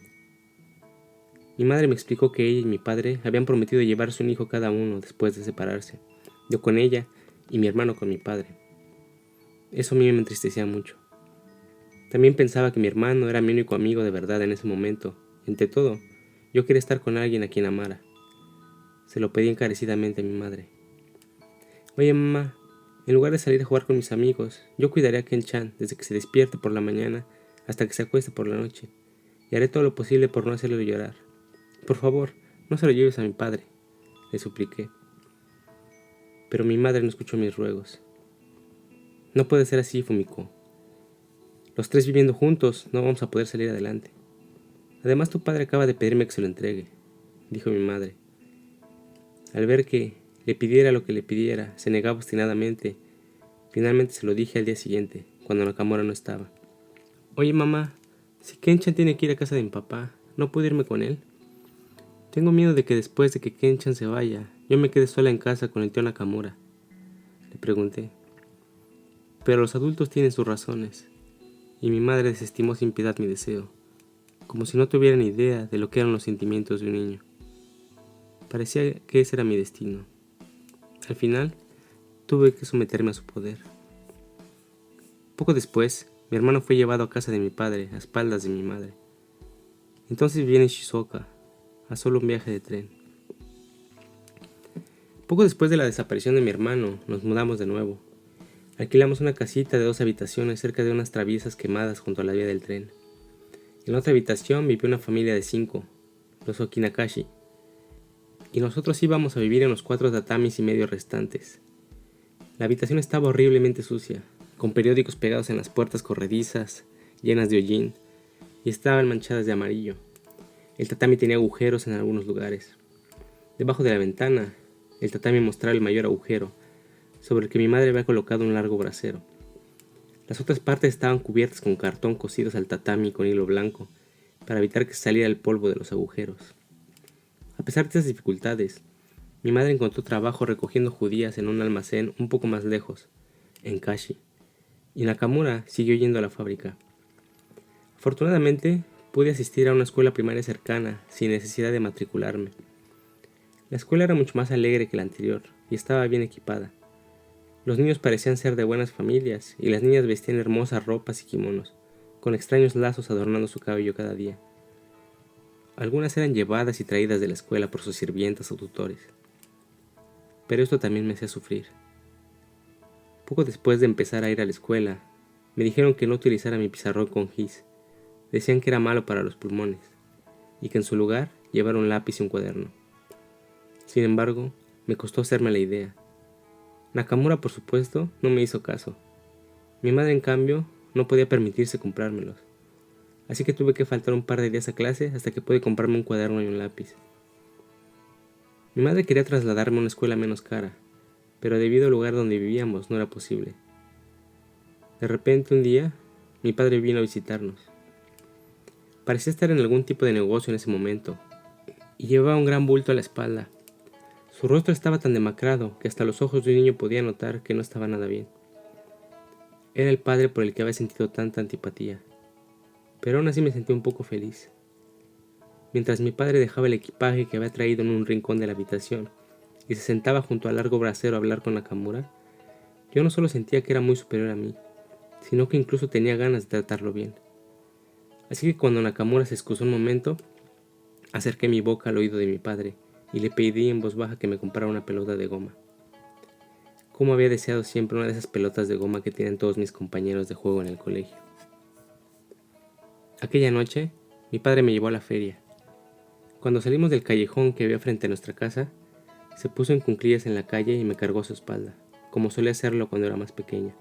Mi madre me explicó que ella y mi padre habían prometido llevarse un hijo cada uno después de separarse, yo con ella y mi hermano con mi padre. Eso a mí me entristecía mucho. También pensaba que mi hermano era mi único amigo de verdad en ese momento. Entre todo, yo quería estar con alguien a quien amara. Se lo pedí encarecidamente a mi madre. Oye mamá, en lugar de salir a jugar con mis amigos, yo cuidaré a Ken-chan desde que se despierte por la mañana hasta que se acueste por la noche, y haré todo lo posible por no hacerle llorar. Por favor, no se lo lleves a mi padre, le supliqué. Pero mi madre no escuchó mis ruegos. No puede ser así, Fumiko. Los tres viviendo juntos no vamos a poder salir adelante. Además, tu padre acaba de pedirme que se lo entregue, dijo mi madre. Al ver que le pidiera lo que le pidiera, se negaba obstinadamente. Finalmente se lo dije al día siguiente, cuando Nakamura no estaba. Oye mamá, si Ken-chan tiene que ir a casa de mi papá, ¿no puedo irme con él? Tengo miedo de que después de que Ken-chan se vaya, yo me quede sola en casa con el tío Nakamura, le pregunté. Pero los adultos tienen sus razones, y mi madre desestimó sin piedad mi deseo, como si no tuviera ni idea de lo que eran los sentimientos de un niño. Parecía que ese era mi destino. Al final, tuve que someterme a su poder. Poco después, mi hermano fue llevado a casa de mi padre, a espaldas de mi madre. Entonces viví en Shizuoka, a solo un viaje de tren. Poco después de la desaparición de mi hermano, nos mudamos de nuevo. Alquilamos una casita de 2 habitaciones cerca de unas traviesas quemadas junto a la vía del tren. En la otra habitación vivió una familia de 5, los Okinakashi, y nosotros íbamos a vivir en los 4 tatamis y medio restantes. La habitación estaba horriblemente sucia, con periódicos pegados en las puertas corredizas, llenas de hollín, y estaban manchadas de amarillo. El tatami tenía agujeros en algunos lugares. Debajo de la ventana, el tatami mostraba el mayor agujero, sobre el que mi madre había colocado un largo brasero. Las otras partes estaban cubiertas con cartón cosidos al tatami con hilo blanco, para evitar que saliera el polvo de los agujeros. A pesar de estas dificultades, mi madre encontró trabajo recogiendo judías en un almacén un poco más lejos, en Kashi, y Nakamura siguió yendo a la fábrica. Afortunadamente, pude asistir a una escuela primaria cercana sin necesidad de matricularme. La escuela era mucho más alegre que la anterior y estaba bien equipada. Los niños parecían ser de buenas familias y las niñas vestían hermosas ropas y kimonos, con extraños lazos adornando su cabello cada día. Algunas eran llevadas y traídas de la escuela por sus sirvientas o tutores. Pero esto también me hacía sufrir. Poco después de empezar a ir a la escuela, me dijeron que no utilizara mi pizarrón con gis. Decían que era malo para los pulmones, y que en su lugar llevara un lápiz y un cuaderno. Sin embargo, me costó hacerme la idea. Nakamura, por supuesto, no me hizo caso. Mi madre, en cambio, no podía permitirse comprármelos. Así que tuve que faltar un par de días a clase hasta que pude comprarme un cuaderno y un lápiz. Mi madre quería trasladarme a una escuela menos cara, pero debido al lugar donde vivíamos no era posible. De repente, un día, mi padre vino a visitarnos. Parecía estar en algún tipo de negocio en ese momento, y llevaba un gran bulto a la espalda. Su rostro estaba tan demacrado que hasta los ojos de un niño podía notar que no estaba nada bien. Era el padre por el que había sentido tanta antipatía, pero aún así me sentí un poco feliz. Mientras mi padre dejaba el equipaje que había traído en un rincón de la habitación y se sentaba junto al largo brasero a hablar con Nakamura, yo no solo sentía que era muy superior a mí, sino que incluso tenía ganas de tratarlo bien. Así que cuando Nakamura se excusó un momento, acerqué mi boca al oído de mi padre y le pedí en voz baja que me comprara una pelota de goma. Cómo había deseado siempre una de esas pelotas de goma que tienen todos mis compañeros de juego en el colegio. Aquella noche, mi padre me llevó a la feria. Cuando salimos del callejón que había frente a nuestra casa, se puso en cuclillas en la calle y me cargó a su espalda, como solía hacerlo cuando era más pequeña.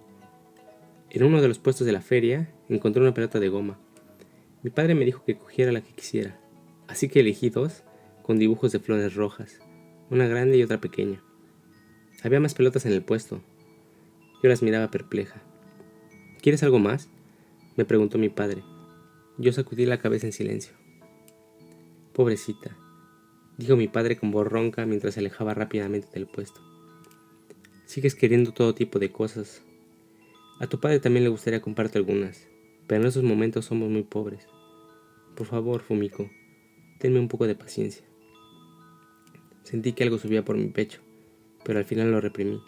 En uno de los puestos de la feria encontré una pelota de goma. Mi padre me dijo que cogiera la que quisiera, así que elegí dos con dibujos de flores rojas, una grande y otra pequeña. Había más pelotas en el puesto. Yo las miraba perpleja. ¿Quieres algo más?, me preguntó mi padre. Yo sacudí la cabeza en silencio. Pobrecita, dijo mi padre con voz ronca mientras se alejaba rápidamente del puesto. Sigues queriendo todo tipo de cosas. A tu padre también le gustaría comprarte algunas, pero en esos momentos somos muy pobres. Por favor, Fumiko, tenme un poco de paciencia. Sentí que algo subía por mi pecho, pero al final lo reprimí.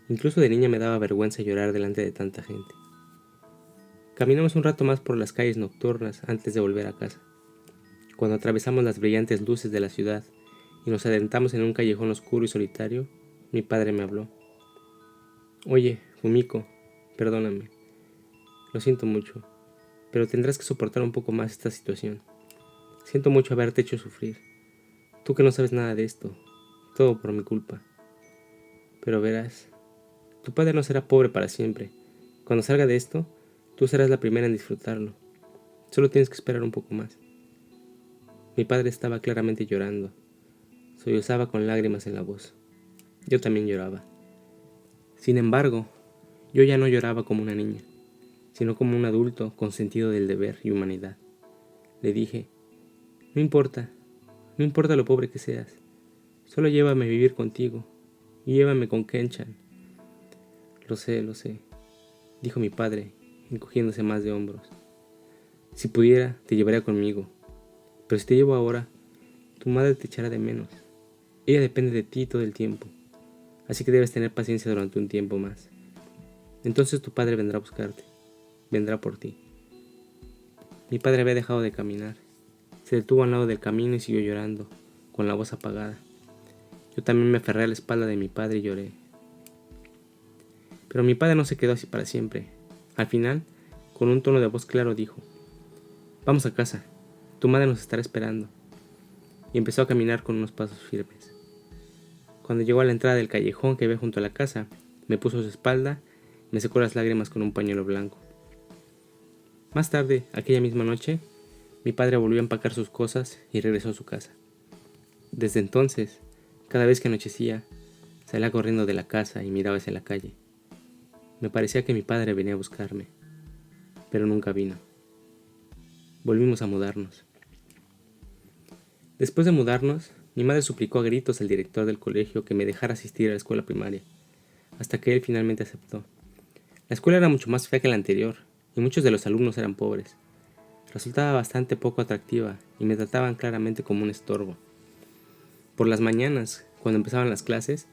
Incluso de niña me daba vergüenza llorar delante de tanta gente. Caminamos un rato más por las calles nocturnas antes de volver a casa. Cuando atravesamos las brillantes luces de la ciudad y nos adentramos en un callejón oscuro y solitario, mi padre me habló. Oye, Fumiko, perdóname. Lo siento mucho, pero tendrás que soportar un poco más esta situación. Siento mucho haberte hecho sufrir. Tú que no sabes nada de esto, todo por mi culpa. Pero verás, tu padre no será pobre para siempre. Cuando salga de esto, tú serás la primera en disfrutarlo. Solo tienes que esperar un poco más. Mi padre estaba claramente llorando. Sollozaba con lágrimas en la voz. Yo también lloraba. Sin embargo, yo ya no lloraba como una niña, sino como un adulto con sentido del deber y humanidad. Le dije, no importa lo pobre que seas, solo llévame a vivir contigo y llévame con Kenchan. Lo sé, dijo mi padre, encogiéndose más de hombros. Si pudiera, te llevaría conmigo, pero si te llevo ahora, tu madre te echará de menos. Ella depende de ti todo el tiempo, así que debes tener paciencia durante un tiempo más. Entonces tu padre vendrá a buscarte, vendrá por ti. Mi padre había dejado de caminar. Se detuvo al lado del camino y siguió llorando, con la voz apagada. Yo también me aferré a la espalda de mi padre y lloré. Pero mi padre no se quedó así para siempre. Al final, con un tono de voz claro dijo, vamos a casa, tu madre nos estará esperando. Y empezó a caminar con unos pasos firmes. Cuando llegó a la entrada del callejón que había junto a la casa, me puso a su espalda y me secó las lágrimas con un pañuelo blanco. Más tarde, aquella misma noche, mi padre volvió a empacar sus cosas y regresó a su casa. Desde entonces, cada vez que anochecía, salía corriendo de la casa y miraba hacia la calle. Me parecía que mi padre venía a buscarme, pero nunca vino. Volvimos a mudarnos. Después de mudarnos, mi madre suplicó a gritos al director del colegio que me dejara asistir a la escuela primaria, hasta que él finalmente aceptó. La escuela era mucho más fea que la anterior, y muchos de los alumnos eran pobres. Resultaba bastante poco atractiva, y me trataban claramente como un estorbo. Por las mañanas, cuando empezaban las clases,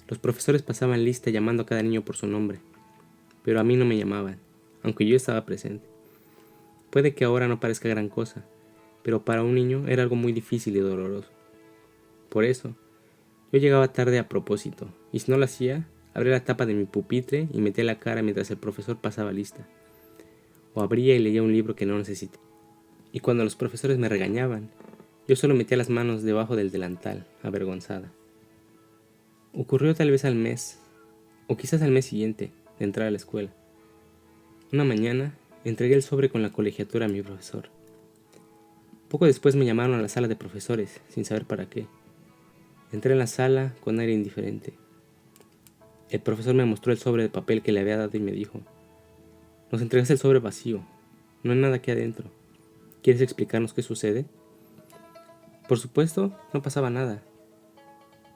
los profesores pasaban lista llamando a cada niño por su nombre, pero a mí no me llamaban, aunque yo estaba presente. Puede que ahora no parezca gran cosa, pero para un niño era algo muy difícil y doloroso. Por eso, yo llegaba tarde a propósito, y si no lo hacía, abría la tapa de mi pupitre y metía la cara mientras el profesor pasaba lista, o abría y leía un libro que no necesité. Y cuando los profesores me regañaban, yo solo metía las manos debajo del delantal, avergonzada. Ocurrió tal vez al mes, o quizás al mes siguiente, de entrar a la escuela. Una mañana, entregué el sobre con la colegiatura a mi profesor. Poco después me llamaron a la sala de profesores, sin saber para qué. Entré en la sala con aire indiferente. El profesor me mostró el sobre de papel que le había dado y me dijo: «Nos entregaste el sobre vacío. No hay nada aquí adentro. ¿Quieres explicarnos qué sucede?» Por supuesto, no pasaba nada.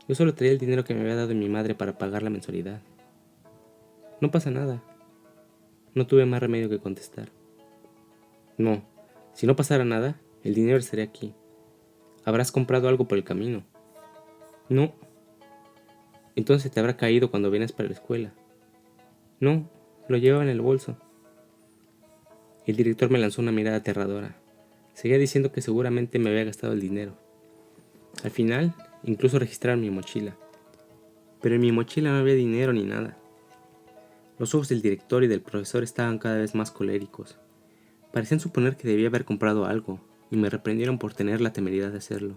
Yo solo traía el dinero que me había dado mi madre para pagar la mensualidad. No pasa nada. No tuve más remedio que contestar. No, si no pasara nada, el dinero estaría aquí. Habrás comprado algo por el camino. No. Entonces te habrá caído cuando vienes para la escuela. No, lo llevaba en el bolso. El director me lanzó una mirada aterradora. Seguía diciendo que seguramente me había gastado el dinero. Al final, incluso registraron mi mochila. Pero en mi mochila no había dinero ni nada. Los ojos del director y del profesor estaban cada vez más coléricos. Parecían suponer que debía haber comprado algo, y me reprendieron por tener la temeridad de hacerlo.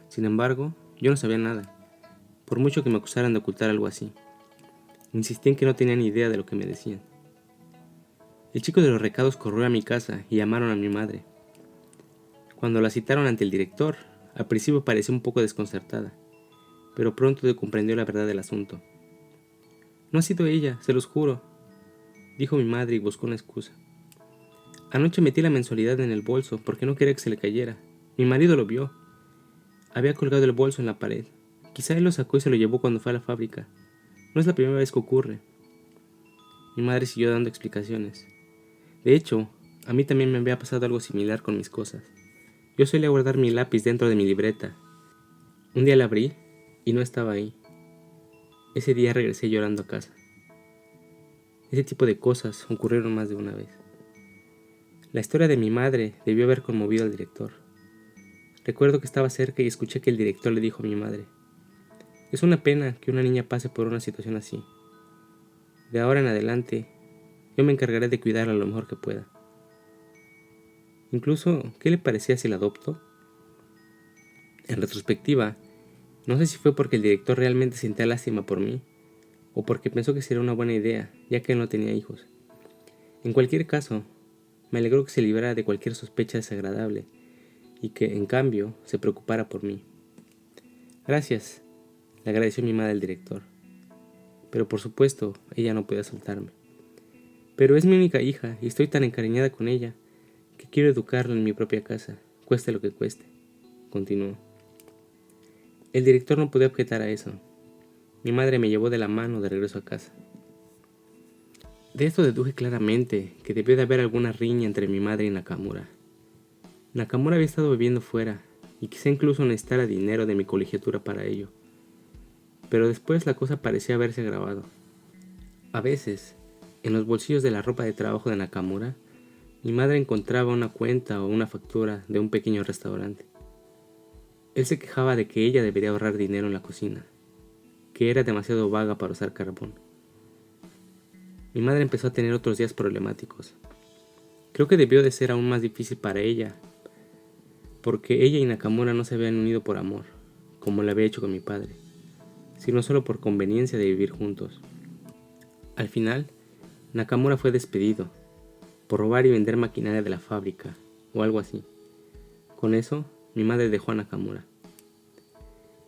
Sin embargo, yo no sabía nada, por mucho que me acusaran de ocultar algo así. Insistí en que no tenía ni idea de lo que me decían. El chico de los recados corrió a mi casa y llamaron a mi madre. Cuando la citaron ante el director, al principio pareció un poco desconcertada, pero pronto comprendió la verdad del asunto. «No ha sido ella, se los juro», dijo mi madre y buscó una excusa. «Anoche metí la mensualidad en el bolso porque no quería que se le cayera. Mi marido lo vio. Había colgado el bolso en la pared. Quizá él lo sacó y se lo llevó cuando fue a la fábrica. No es la primera vez que ocurre». Mi madre siguió dando explicaciones. De hecho, a mí también me había pasado algo similar con mis cosas. Yo solía guardar mi lápiz dentro de mi libreta. Un día la abrí y no estaba ahí. Ese día regresé llorando a casa. Ese tipo de cosas ocurrieron más de una vez. La historia de mi madre debió haber conmovido al director. Recuerdo que estaba cerca y escuché que el director le dijo a mi madre: «Es una pena que una niña pase por una situación así. De ahora en adelante, yo me encargaré de cuidarla lo mejor que pueda». Incluso, ¿qué le parecía si la adopto? En retrospectiva, no sé si fue porque el director realmente sentía lástima por mí, o porque pensó que sería una buena idea, ya que él no tenía hijos. En cualquier caso, me alegró que se librara de cualquier sospecha desagradable, y que, en cambio, se preocupara por mí. «Gracias», le agradeció mi madre al director. Pero por supuesto, ella no podía soltarme. «Pero es mi única hija, y estoy tan encariñada con ella, que quiero educarla en mi propia casa, cueste lo que cueste», continuó. El director no podía objetar a eso. Mi madre me llevó de la mano de regreso a casa. De esto deduje claramente que debió de haber alguna riña entre mi madre y Nakamura. Nakamura había estado viviendo fuera, y quizá incluso necesitara dinero de mi colegiatura para ello. Pero después la cosa parecía haberse agravado. A veces, en los bolsillos de la ropa de trabajo de Nakamura, mi madre encontraba una cuenta o una factura de un pequeño restaurante. Él se quejaba de que ella debería ahorrar dinero en la cocina, que era demasiado vaga para usar carbón. Mi madre empezó a tener otros días problemáticos. Creo que debió de ser aún más difícil para ella, porque ella y Nakamura no se habían unido por amor, como lo había hecho con mi padre, sino solo por conveniencia de vivir juntos. Al final, Nakamura fue despedido, por robar y vender maquinaria de la fábrica, o algo así. Con eso, mi madre dejó a Nakamura.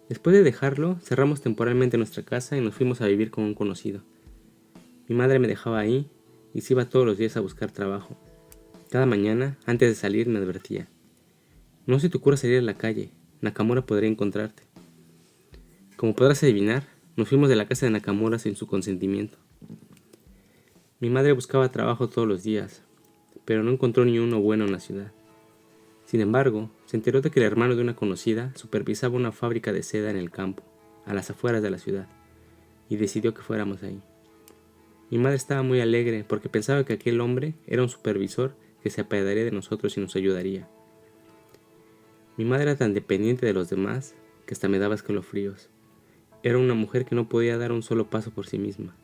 Después de dejarlo, cerramos temporalmente nuestra casa y nos fuimos a vivir con un conocido. Mi madre me dejaba ahí y se iba todos los días a buscar trabajo. Cada mañana, antes de salir, me advertía: «No se te ocurra salir a la calle, Nakamura podría encontrarte». Como podrás adivinar, nos fuimos de la casa de Nakamura sin su consentimiento. Mi madre buscaba trabajo todos los días, pero no encontró ni uno bueno en la ciudad. Sin embargo, se enteró de que el hermano de una conocida supervisaba una fábrica de seda en el campo, a las afueras de la ciudad, y decidió que fuéramos ahí. Mi madre estaba muy alegre porque pensaba que aquel hombre era un supervisor que se apiadaría de nosotros y nos ayudaría. Mi madre era tan dependiente de los demás que hasta me daba escalofríos. Era una mujer que no podía dar un solo paso por sí misma.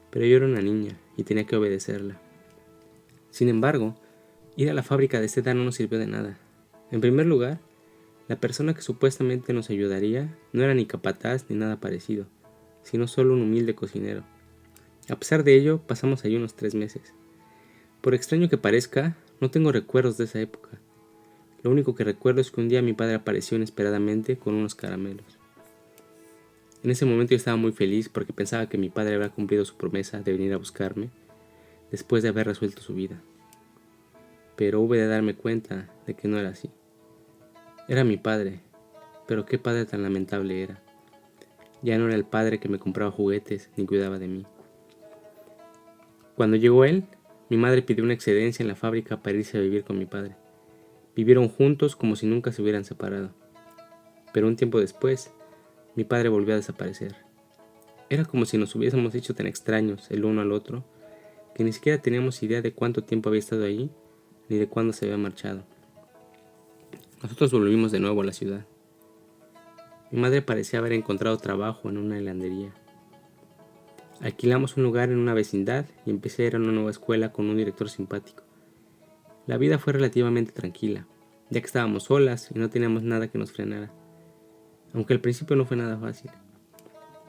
Pero yo era una niña y tenía que obedecerla. Sin embargo, ir a la fábrica de seda no nos sirvió de nada. En primer lugar, la persona que supuestamente nos ayudaría no era ni capataz ni nada parecido, sino solo un humilde cocinero. A pesar de ello, pasamos allí unos 3 meses. Por extraño que parezca, no tengo recuerdos de esa época. Lo único que recuerdo es que un día mi padre apareció inesperadamente con unos caramelos. En ese momento yo estaba muy feliz porque pensaba que mi padre había cumplido su promesa de venir a buscarme después de haber resuelto su vida. Pero hube de darme cuenta de que no era así. Era mi padre, pero qué padre tan lamentable era. Ya no era el padre que me compraba juguetes ni cuidaba de mí. Cuando llegó él, mi madre pidió una excedencia en la fábrica para irse a vivir con mi padre. Vivieron juntos como si nunca se hubieran separado. Pero un tiempo después, mi padre volvió a desaparecer. Era como si nos hubiésemos hecho tan extraños el uno al otro, que ni siquiera teníamos idea de cuánto tiempo había estado allí, ni de cuándo se había marchado. Nosotros volvimos de nuevo a la ciudad. Mi madre parecía haber encontrado trabajo en una helandería. Alquilamos un lugar en una vecindad y empecé a ir a una nueva escuela con un director simpático. La vida fue relativamente tranquila, ya que estábamos solas y no teníamos nada que nos frenara, aunque al principio no fue nada fácil.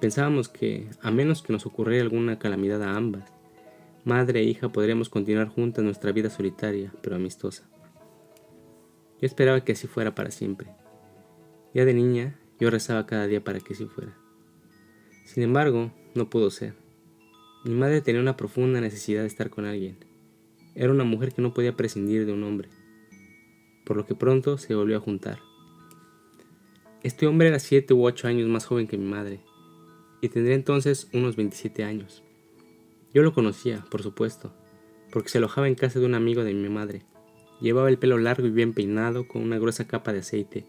Pensábamos que, a menos que nos ocurriera alguna calamidad a ambas, madre e hija podríamos continuar juntas nuestra vida solitaria, pero amistosa. Yo esperaba que así fuera para siempre. Ya de niña, yo rezaba cada día para que así fuera. Sin embargo, no pudo ser. Mi madre tenía una profunda necesidad de estar con alguien. Era una mujer que no podía prescindir de un hombre, por lo que pronto se volvió a juntar. Este hombre era 7 u 8 años más joven que mi madre, y tendría entonces unos 27 años. Yo lo conocía, por supuesto, porque se alojaba en casa de un amigo de mi madre. Llevaba el pelo largo y bien peinado con una gruesa capa de aceite,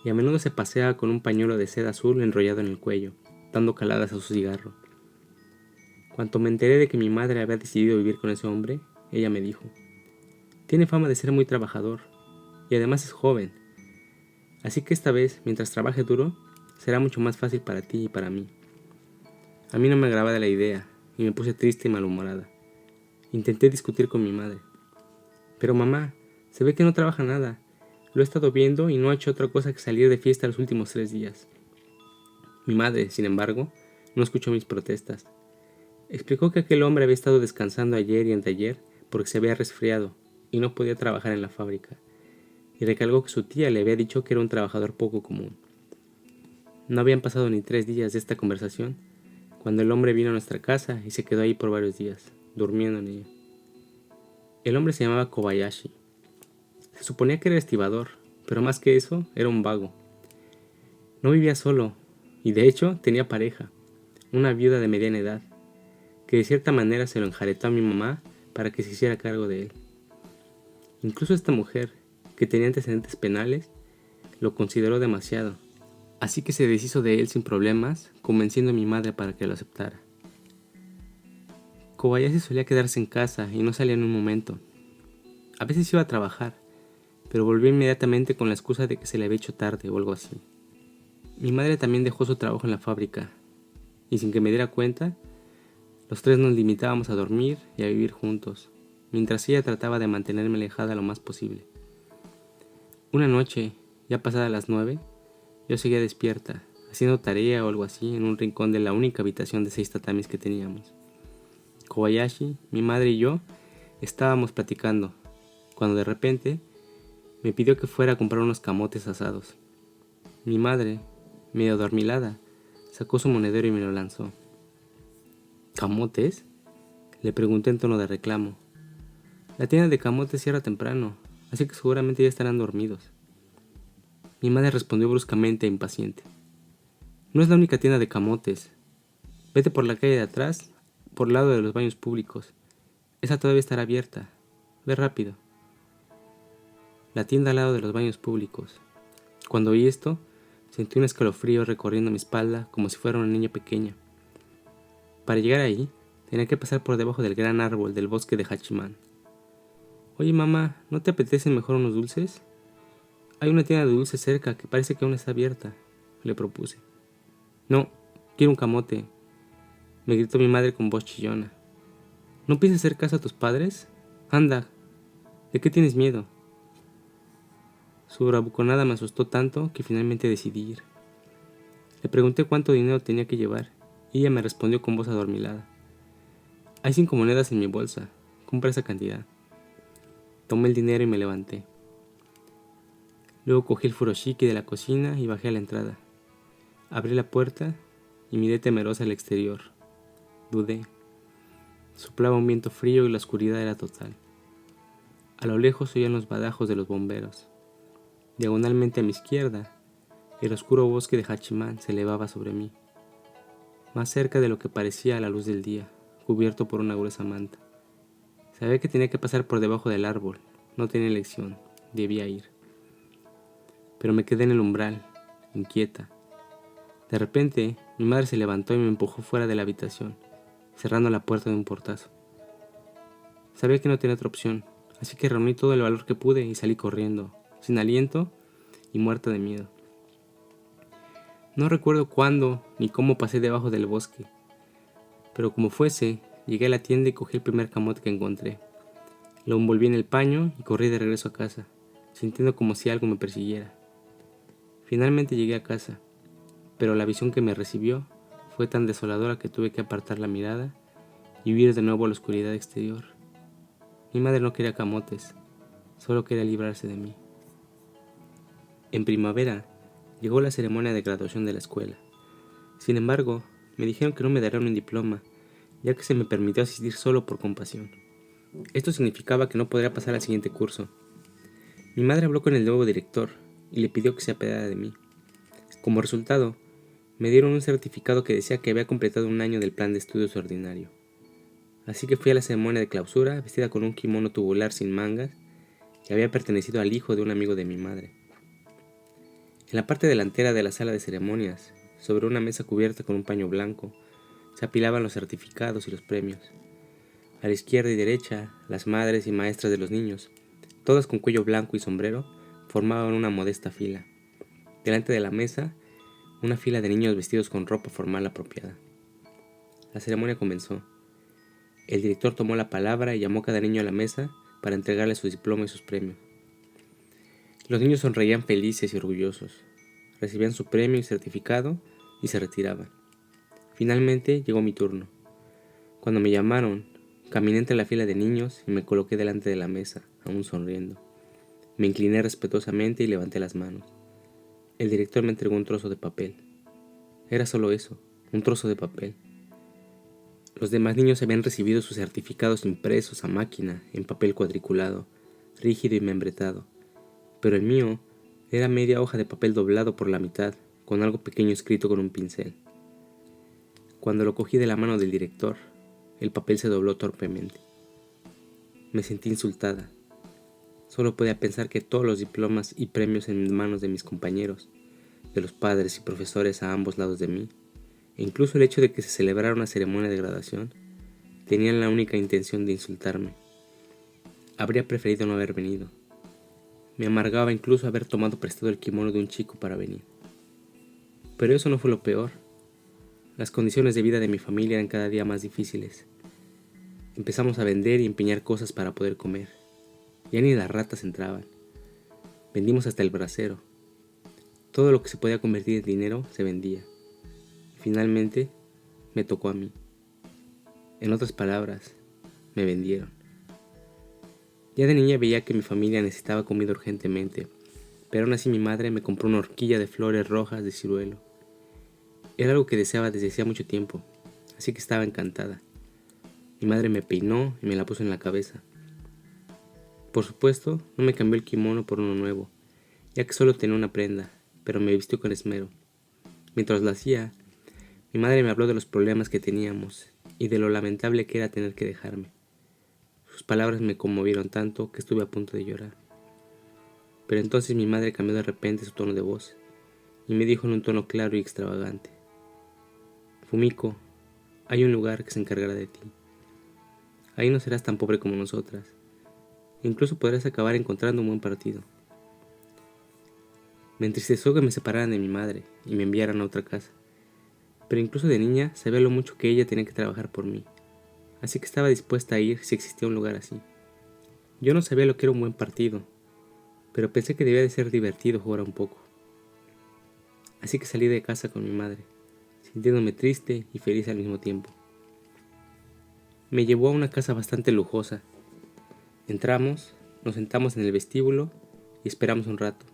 y a menudo se paseaba con un pañuelo de seda azul enrollado en el cuello, dando caladas a su cigarro. Cuando me enteré de que mi madre había decidido vivir con ese hombre, ella me dijo: «Tiene fama de ser muy trabajador, y además es joven, así que esta vez, mientras trabaje duro, será mucho más fácil para ti y para mí». A mí no me agradaba la idea, y me puse triste y malhumorada. Intenté discutir con mi madre. «Pero mamá, se ve que no trabaja nada. Lo he estado viendo y no ha hecho otra cosa que salir de fiesta los últimos 3 días». Mi madre, sin embargo, no escuchó mis protestas. Explicó que aquel hombre había estado descansando ayer y anteayer porque se había resfriado y no podía trabajar en la fábrica, y recalcó que su tía le había dicho que era un trabajador poco común. No habían pasado ni 3 días de esta conversación cuando el hombre vino a nuestra casa y se quedó ahí por varios días, durmiendo en ella. El hombre se llamaba Kobayashi. Se suponía que era estibador, pero más que eso, era un vago. No vivía solo, y de hecho tenía pareja, una viuda de mediana edad, que de cierta manera se lo enjaretó a mi mamá para que se hiciera cargo de él. Incluso esta mujer, que tenía antecedentes penales, lo consideró demasiado, así que se deshizo de él sin problemas, convenciendo a mi madre para que lo aceptara. Kobayashi solía quedarse en casa y no salía en un momento. A veces iba a trabajar, pero volvió inmediatamente con la excusa de que se le había hecho tarde o algo así. Mi madre también dejó su trabajo en la fábrica, y sin que me diera cuenta, los 3 nos limitábamos a dormir y a vivir juntos, mientras ella trataba de mantenerme alejada lo más posible. Una noche, ya pasadas las 9, yo seguía despierta, haciendo tarea o algo así en un rincón de la única habitación de 6 tatamis que teníamos. Kobayashi, mi madre y yo estábamos platicando, cuando de repente me pidió que fuera a comprar unos camotes asados. Mi madre, medio adormilada, sacó su monedero y me lo lanzó. ¿Camotes?, le pregunté en tono de reclamo. La tienda de camotes cierra temprano, así que seguramente ya estarán dormidos. Mi madre respondió bruscamente e impaciente: «No es la única tienda de camotes. Vete por la calle de atrás por el lado de los baños públicos. Esa todavía estará abierta. Ve rápido. La tienda al lado de los baños públicos. Cuando oí esto, sentí un escalofrío recorriendo mi espalda como si fuera una niña pequeña. Para llegar ahí, tenía que pasar por debajo del gran árbol del bosque de Hachiman. Oye mamá, ¿no te apetecen mejor unos dulces? Hay una tienda de dulces cerca que parece que aún está abierta, le propuse. No, quiero un camote, me gritó mi madre con voz chillona. ¿No piensas hacer caso a tus padres? Anda, ¿de qué tienes miedo? Su bravuconada me asustó tanto que finalmente decidí ir. Le pregunté cuánto dinero tenía que llevar y ella me respondió con voz adormilada. Hay 5 monedas en mi bolsa, compra esa cantidad. Tomé el dinero y me levanté. Luego cogí el furoshiki de la cocina y bajé a la entrada. Abrí la puerta y miré temerosa al exterior. Dudé. Soplaba un viento frío y la oscuridad era total. A lo lejos oían los badajos de los bomberos. Diagonalmente a mi izquierda, el oscuro bosque de Hachiman se elevaba sobre mí, más cerca de lo que parecía a la luz del día, cubierto por una gruesa manta. Sabía que tenía que pasar por debajo del árbol, no tenía elección, debía ir. Pero me quedé en el umbral, inquieta. De repente, mi madre se levantó y me empujó fuera de la habitación, cerrando la puerta de un portazo. Sabía que no tenía otra opción, así que reuní todo el valor que pude y salí corriendo, sin aliento y muerta de miedo. No recuerdo cuándo ni cómo pasé debajo del bosque, pero como fuese, llegué a la tienda y cogí el primer camote que encontré. Lo envolví en el paño y corrí de regreso a casa, sintiendo como si algo me persiguiera. Finalmente llegué a casa, pero la visión que me recibió fue tan desoladora que tuve que apartar la mirada y huir de nuevo a la oscuridad exterior. Mi madre no quería camotes, solo quería librarse de mí. En primavera, llegó la ceremonia de graduación de la escuela. Sin embargo, me dijeron que no me darían un diploma, ya que se me permitió asistir solo por compasión. Esto significaba que no podría pasar al siguiente curso. Mi madre habló con el nuevo director y le pidió que se apiadara de mí. Como resultado, me dieron un certificado que decía que había completado un año del plan de estudios ordinario. Así que fui a la ceremonia de clausura vestida con un kimono tubular sin mangas que había pertenecido al hijo de un amigo de mi madre. En la parte delantera de la sala de ceremonias, sobre una mesa cubierta con un paño blanco, se apilaban los certificados y los premios. A la izquierda y derecha, las madres y maestras de los niños, todas con cuello blanco y sombrero, formaban una modesta fila. Delante de la mesa, una fila de niños vestidos con ropa formal apropiada. La ceremonia comenzó. El director tomó la palabra y llamó a cada niño a la mesa para entregarle su diploma y sus premios. Los niños sonreían felices y orgullosos. Recibían su premio y certificado y se retiraban. Finalmente llegó mi turno. Cuando me llamaron, caminé entre la fila de niños y me coloqué delante de la mesa, aún sonriendo. Me incliné respetuosamente y levanté las manos. El director me entregó un trozo de papel. Era solo eso, un trozo de papel. Los demás niños habían recibido sus certificados impresos a máquina, en papel cuadriculado, rígido y membretado, pero el mío era media hoja de papel doblado por la mitad, con algo pequeño escrito con un pincel. Cuando lo cogí de la mano del director, el papel se dobló torpemente. Me sentí insultada. Solo podía pensar que todos los diplomas y premios en manos de mis compañeros, de los padres y profesores a ambos lados de mí, e incluso el hecho de que se celebrara una ceremonia de graduación, tenían la única intención de insultarme. Habría preferido no haber venido. Me amargaba incluso haber tomado prestado el kimono de un chico para venir. Pero eso no fue lo peor. Las condiciones de vida de mi familia eran cada día más difíciles. Empezamos a vender y empeñar cosas para poder comer. Ya ni las ratas entraban. Vendimos hasta el brasero. Todo lo que se podía convertir en dinero se vendía. Finalmente, me tocó a mí. En otras palabras, me vendieron. Ya de niña veía que mi familia necesitaba comida urgentemente, pero aún así mi madre me compró una horquilla de flores rojas de ciruelo. Era algo que deseaba desde hacía mucho tiempo, así que estaba encantada. Mi madre me peinó y me la puso en la cabeza. Por supuesto, no me cambió el kimono por uno nuevo, ya que solo tenía una prenda, pero me vistió con esmero. Mientras lo hacía, mi madre me habló de los problemas que teníamos y de lo lamentable que era tener que dejarme. Sus palabras me conmovieron tanto que estuve a punto de llorar. Pero entonces mi madre cambió de repente su tono de voz y me dijo en un tono claro y extravagante: Fumiko, hay un lugar que se encargará de ti. Ahí no serás tan pobre como nosotras. Incluso podrás acabar encontrando un buen partido. Me entristeció que me separaran de mi madre y me enviaran a otra casa. Pero incluso de niña sabía lo mucho que ella tenía que trabajar por mí. Así que estaba dispuesta a ir si existía un lugar así. Yo no sabía lo que era un buen partido, pero pensé que debía de ser divertido jugar un poco. Así que salí de casa con mi madre, sintiéndome triste y feliz al mismo tiempo. Me llevó a una casa bastante lujosa. Entramos, nos sentamos en el vestíbulo y esperamos un rato.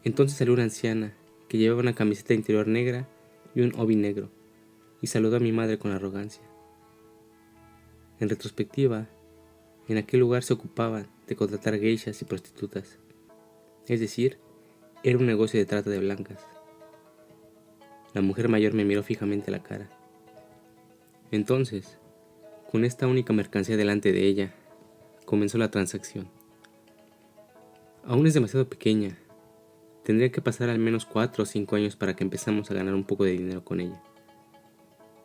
Entonces salió una anciana que llevaba una camiseta interior negra y un obi negro, y saludó a mi madre con arrogancia. En retrospectiva, en aquel lugar se ocupaban de contratar geishas y prostitutas. Es decir, era un negocio de trata de blancas. La mujer mayor me miró fijamente a la cara. Entonces, con esta única mercancía delante de ella, comenzó la transacción. Aún es demasiado pequeña. Tendría que pasar al menos 4 o 5 años para que empezamos a ganar un poco de dinero con ella.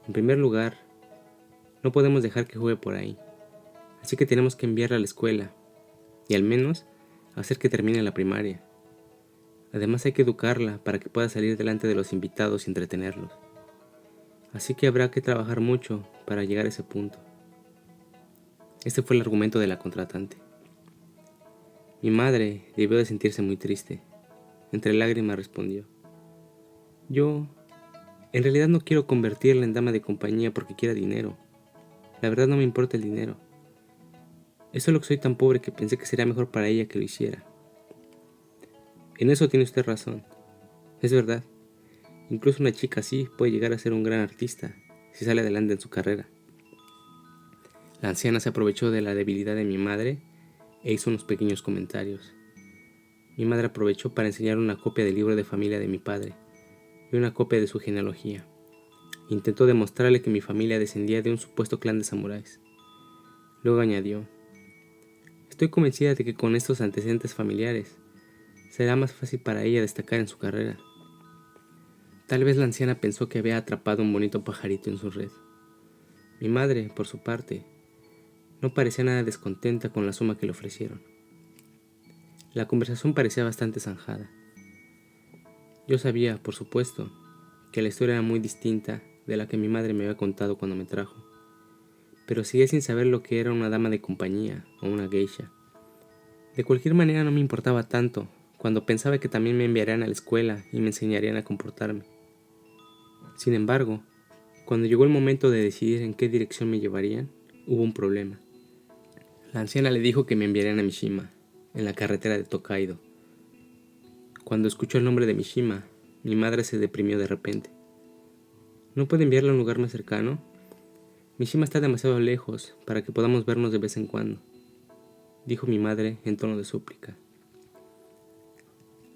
En primer lugar, no podemos dejar que juegue por ahí, así que tenemos que enviarla a la escuela y al menos hacer que termine la primaria. Además hay que educarla para que pueda salir delante de los invitados y entretenerlos. Así que habrá que trabajar mucho para llegar a ese punto. Este fue el argumento de la contratante. Mi madre debió de sentirse muy triste. Entre lágrimas respondió: Yo, en realidad no quiero convertirla en dama de compañía porque quiera dinero. La verdad no me importa el dinero. Es solo que soy tan pobre que pensé que sería mejor para ella que lo hiciera. En eso tiene usted razón. Es verdad. Incluso una chica así puede llegar a ser un gran artista si sale adelante en su carrera. La anciana se aprovechó de la debilidad de mi madre e hizo unos pequeños comentarios. Mi madre aprovechó para enseñar una copia del libro de familia de mi padre y una copia de su genealogía. Intentó demostrarle que mi familia descendía de un supuesto clan de samuráis. Luego añadió: Estoy convencida de que con estos antecedentes familiares será más fácil para ella destacar en su carrera. Tal vez la anciana pensó que había atrapado un bonito pajarito en su red. Mi madre, por su parte, no parecía nada descontenta con la suma que le ofrecieron. La conversación parecía bastante zanjada. Yo sabía, por supuesto, que la historia era muy distinta de la que mi madre me había contado cuando me trajo, pero seguía sin saber lo que era una dama de compañía o una geisha. De cualquier manera no me importaba tanto cuando pensaba que también me enviarían a la escuela y me enseñarían a comportarme. Sin embargo, cuando llegó el momento de decidir en qué dirección me llevarían, hubo un problema. La anciana le dijo que me enviarían a Mishima, en la carretera de Tokaido. Cuando escuchó el nombre de Mishima, mi madre se deprimió de repente. ¿No puede enviarla a un lugar más cercano? Mishima está demasiado lejos para que podamos vernos de vez en cuando, dijo mi madre en tono de súplica.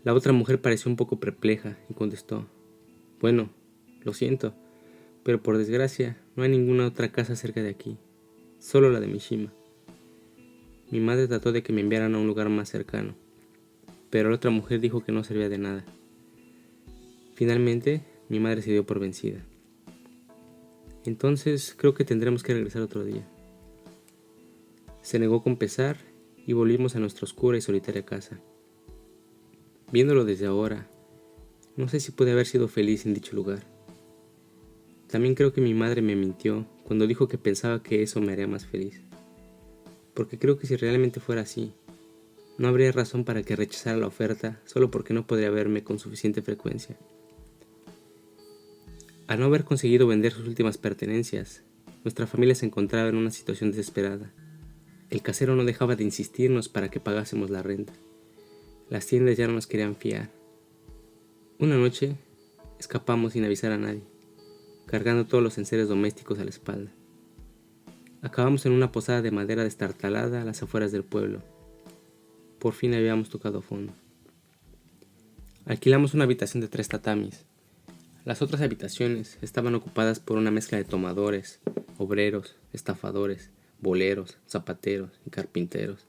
La otra mujer pareció un poco perpleja y contestó: Bueno, lo siento, pero por desgracia no hay ninguna otra casa cerca de aquí, solo la de Mishima. Mi madre trató de que me enviaran a un lugar más cercano, pero la otra mujer dijo que no servía de nada. Finalmente, mi madre se dio por vencida. Entonces, creo que tendremos que regresar otro día. Se negó con pesar y volvimos a nuestra oscura y solitaria casa. Viéndolo desde ahora, no sé si pude haber sido feliz en dicho lugar. También creo que mi madre me mintió cuando dijo que pensaba que eso me haría más feliz. Porque creo que si realmente fuera así, no habría razón para que rechazara la oferta solo porque no podría verme con suficiente frecuencia. Al no haber conseguido vender sus últimas pertenencias, nuestra familia se encontraba en una situación desesperada. El casero no dejaba de insistirnos para que pagásemos la renta. Las tiendas ya no nos querían fiar. Una noche, escapamos sin avisar a nadie, cargando todos los enseres domésticos a la espalda. Acabamos en una posada de madera destartalada a las afueras del pueblo. Por fin habíamos tocado fondo. Alquilamos una habitación de 3 tatamis. Las otras habitaciones estaban ocupadas por una mezcla de tomadores, obreros, estafadores, boleros, zapateros y carpinteros.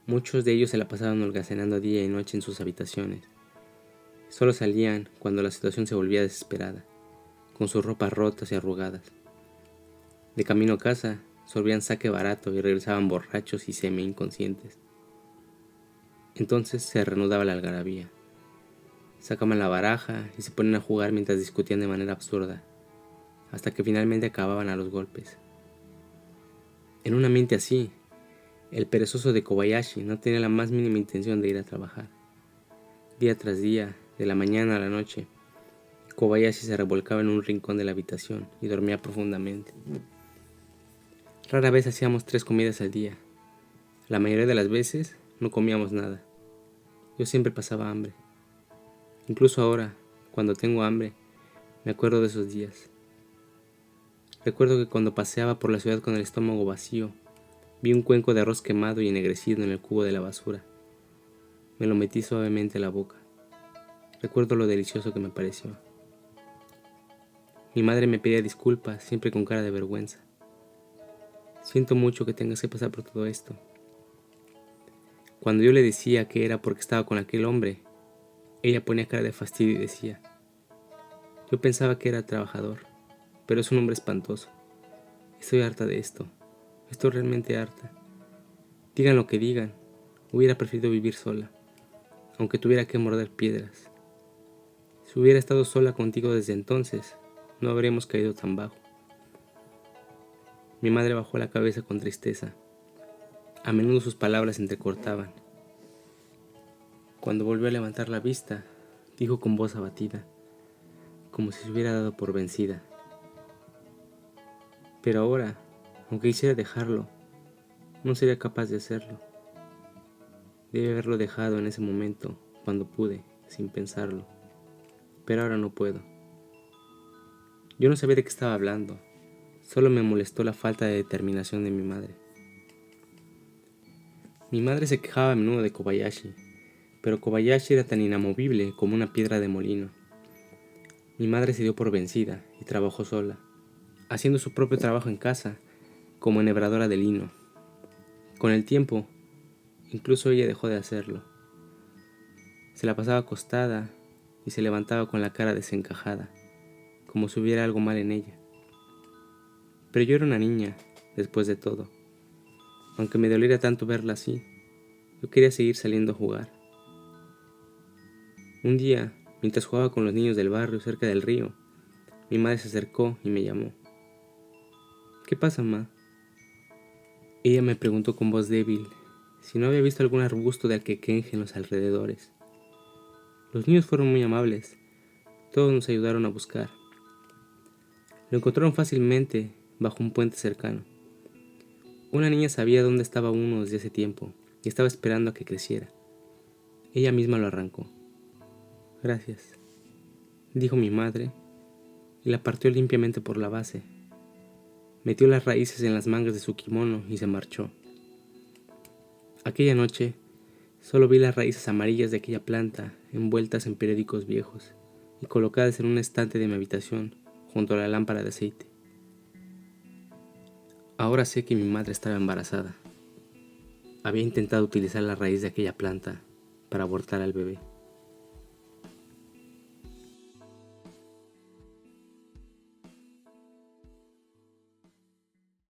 Muchos de ellos se la pasaban holgazaneando día y noche en sus habitaciones. Solo salían cuando la situación se volvía desesperada, con sus ropas rotas y arrugadas. De camino a casa, sorbían saque barato y regresaban borrachos y semi-inconscientes. Entonces se reanudaba la algarabía. Sacaban la baraja y se ponían a jugar mientras discutían de manera absurda, hasta que finalmente acababan a los golpes. En un ambiente así, el perezoso de Kobayashi no tenía la más mínima intención de ir a trabajar. Día tras día, de la mañana a la noche, Kobayashi se revolcaba en un rincón de la habitación y dormía profundamente. Rara vez hacíamos 3 comidas al día. La mayoría de las veces no comíamos nada. Yo siempre pasaba hambre. Incluso ahora, cuando tengo hambre, me acuerdo de esos días. Recuerdo que cuando paseaba por la ciudad con el estómago vacío, vi un cuenco de arroz quemado y ennegrecido en el cubo de la basura. Me lo metí suavemente a la boca. Recuerdo lo delicioso que me pareció. Mi madre me pedía disculpas, siempre con cara de vergüenza. Siento mucho que tengas que pasar por todo esto. Cuando yo le decía que era porque estaba con aquel hombre, ella ponía cara de fastidio y decía: yo pensaba que era trabajador, pero es un hombre espantoso. Estoy harta de esto. Estoy realmente harta. Digan lo que digan, hubiera preferido vivir sola, aunque tuviera que morder piedras. Si hubiera estado sola contigo desde entonces, no habríamos caído tan bajo. Mi madre bajó la cabeza con tristeza. A menudo sus palabras se entrecortaban. Cuando volvió a levantar la vista, dijo con voz abatida, como si se hubiera dado por vencida: pero ahora, aunque quisiera dejarlo, no sería capaz de hacerlo. Debe haberlo dejado en ese momento, cuando pude, sin pensarlo. Pero ahora no puedo. Yo no sabía de qué estaba hablando. Solo me molestó la falta de determinación de mi madre. Mi madre se quejaba a menudo de Kobayashi, pero Kobayashi era tan inamovible como una piedra de molino. Mi madre se dio por vencida y trabajó sola, haciendo su propio trabajo en casa, como enhebradora de lino. Con el tiempo, incluso ella dejó de hacerlo. Se la pasaba acostada y se levantaba con la cara desencajada, como si hubiera algo mal en ella. Pero yo era una niña, después de todo. Aunque me doliera tanto verla así, yo quería seguir saliendo a jugar. Un día, mientras jugaba con los niños del barrio cerca del río, mi madre se acercó y me llamó. ¿Qué pasa, ma? Ella me preguntó con voz débil si no había visto algún arbusto de alquequenje en los alrededores. Los niños fueron muy amables. Todos nos ayudaron a buscar. Lo encontraron fácilmente bajo un puente cercano. Una niña sabía dónde estaba uno desde hace tiempo y estaba esperando a que creciera. Ella misma lo arrancó. Gracias, dijo mi madre, y la partió limpiamente por la base. Metió las raíces en las mangas de su kimono y se marchó. Aquella noche solo vi las raíces amarillas de aquella planta envueltas en periódicos viejos y colocadas en un estante de mi habitación junto a la lámpara de aceite. Ahora sé que mi madre estaba embarazada. Había intentado utilizar la raíz de aquella planta para abortar al bebé.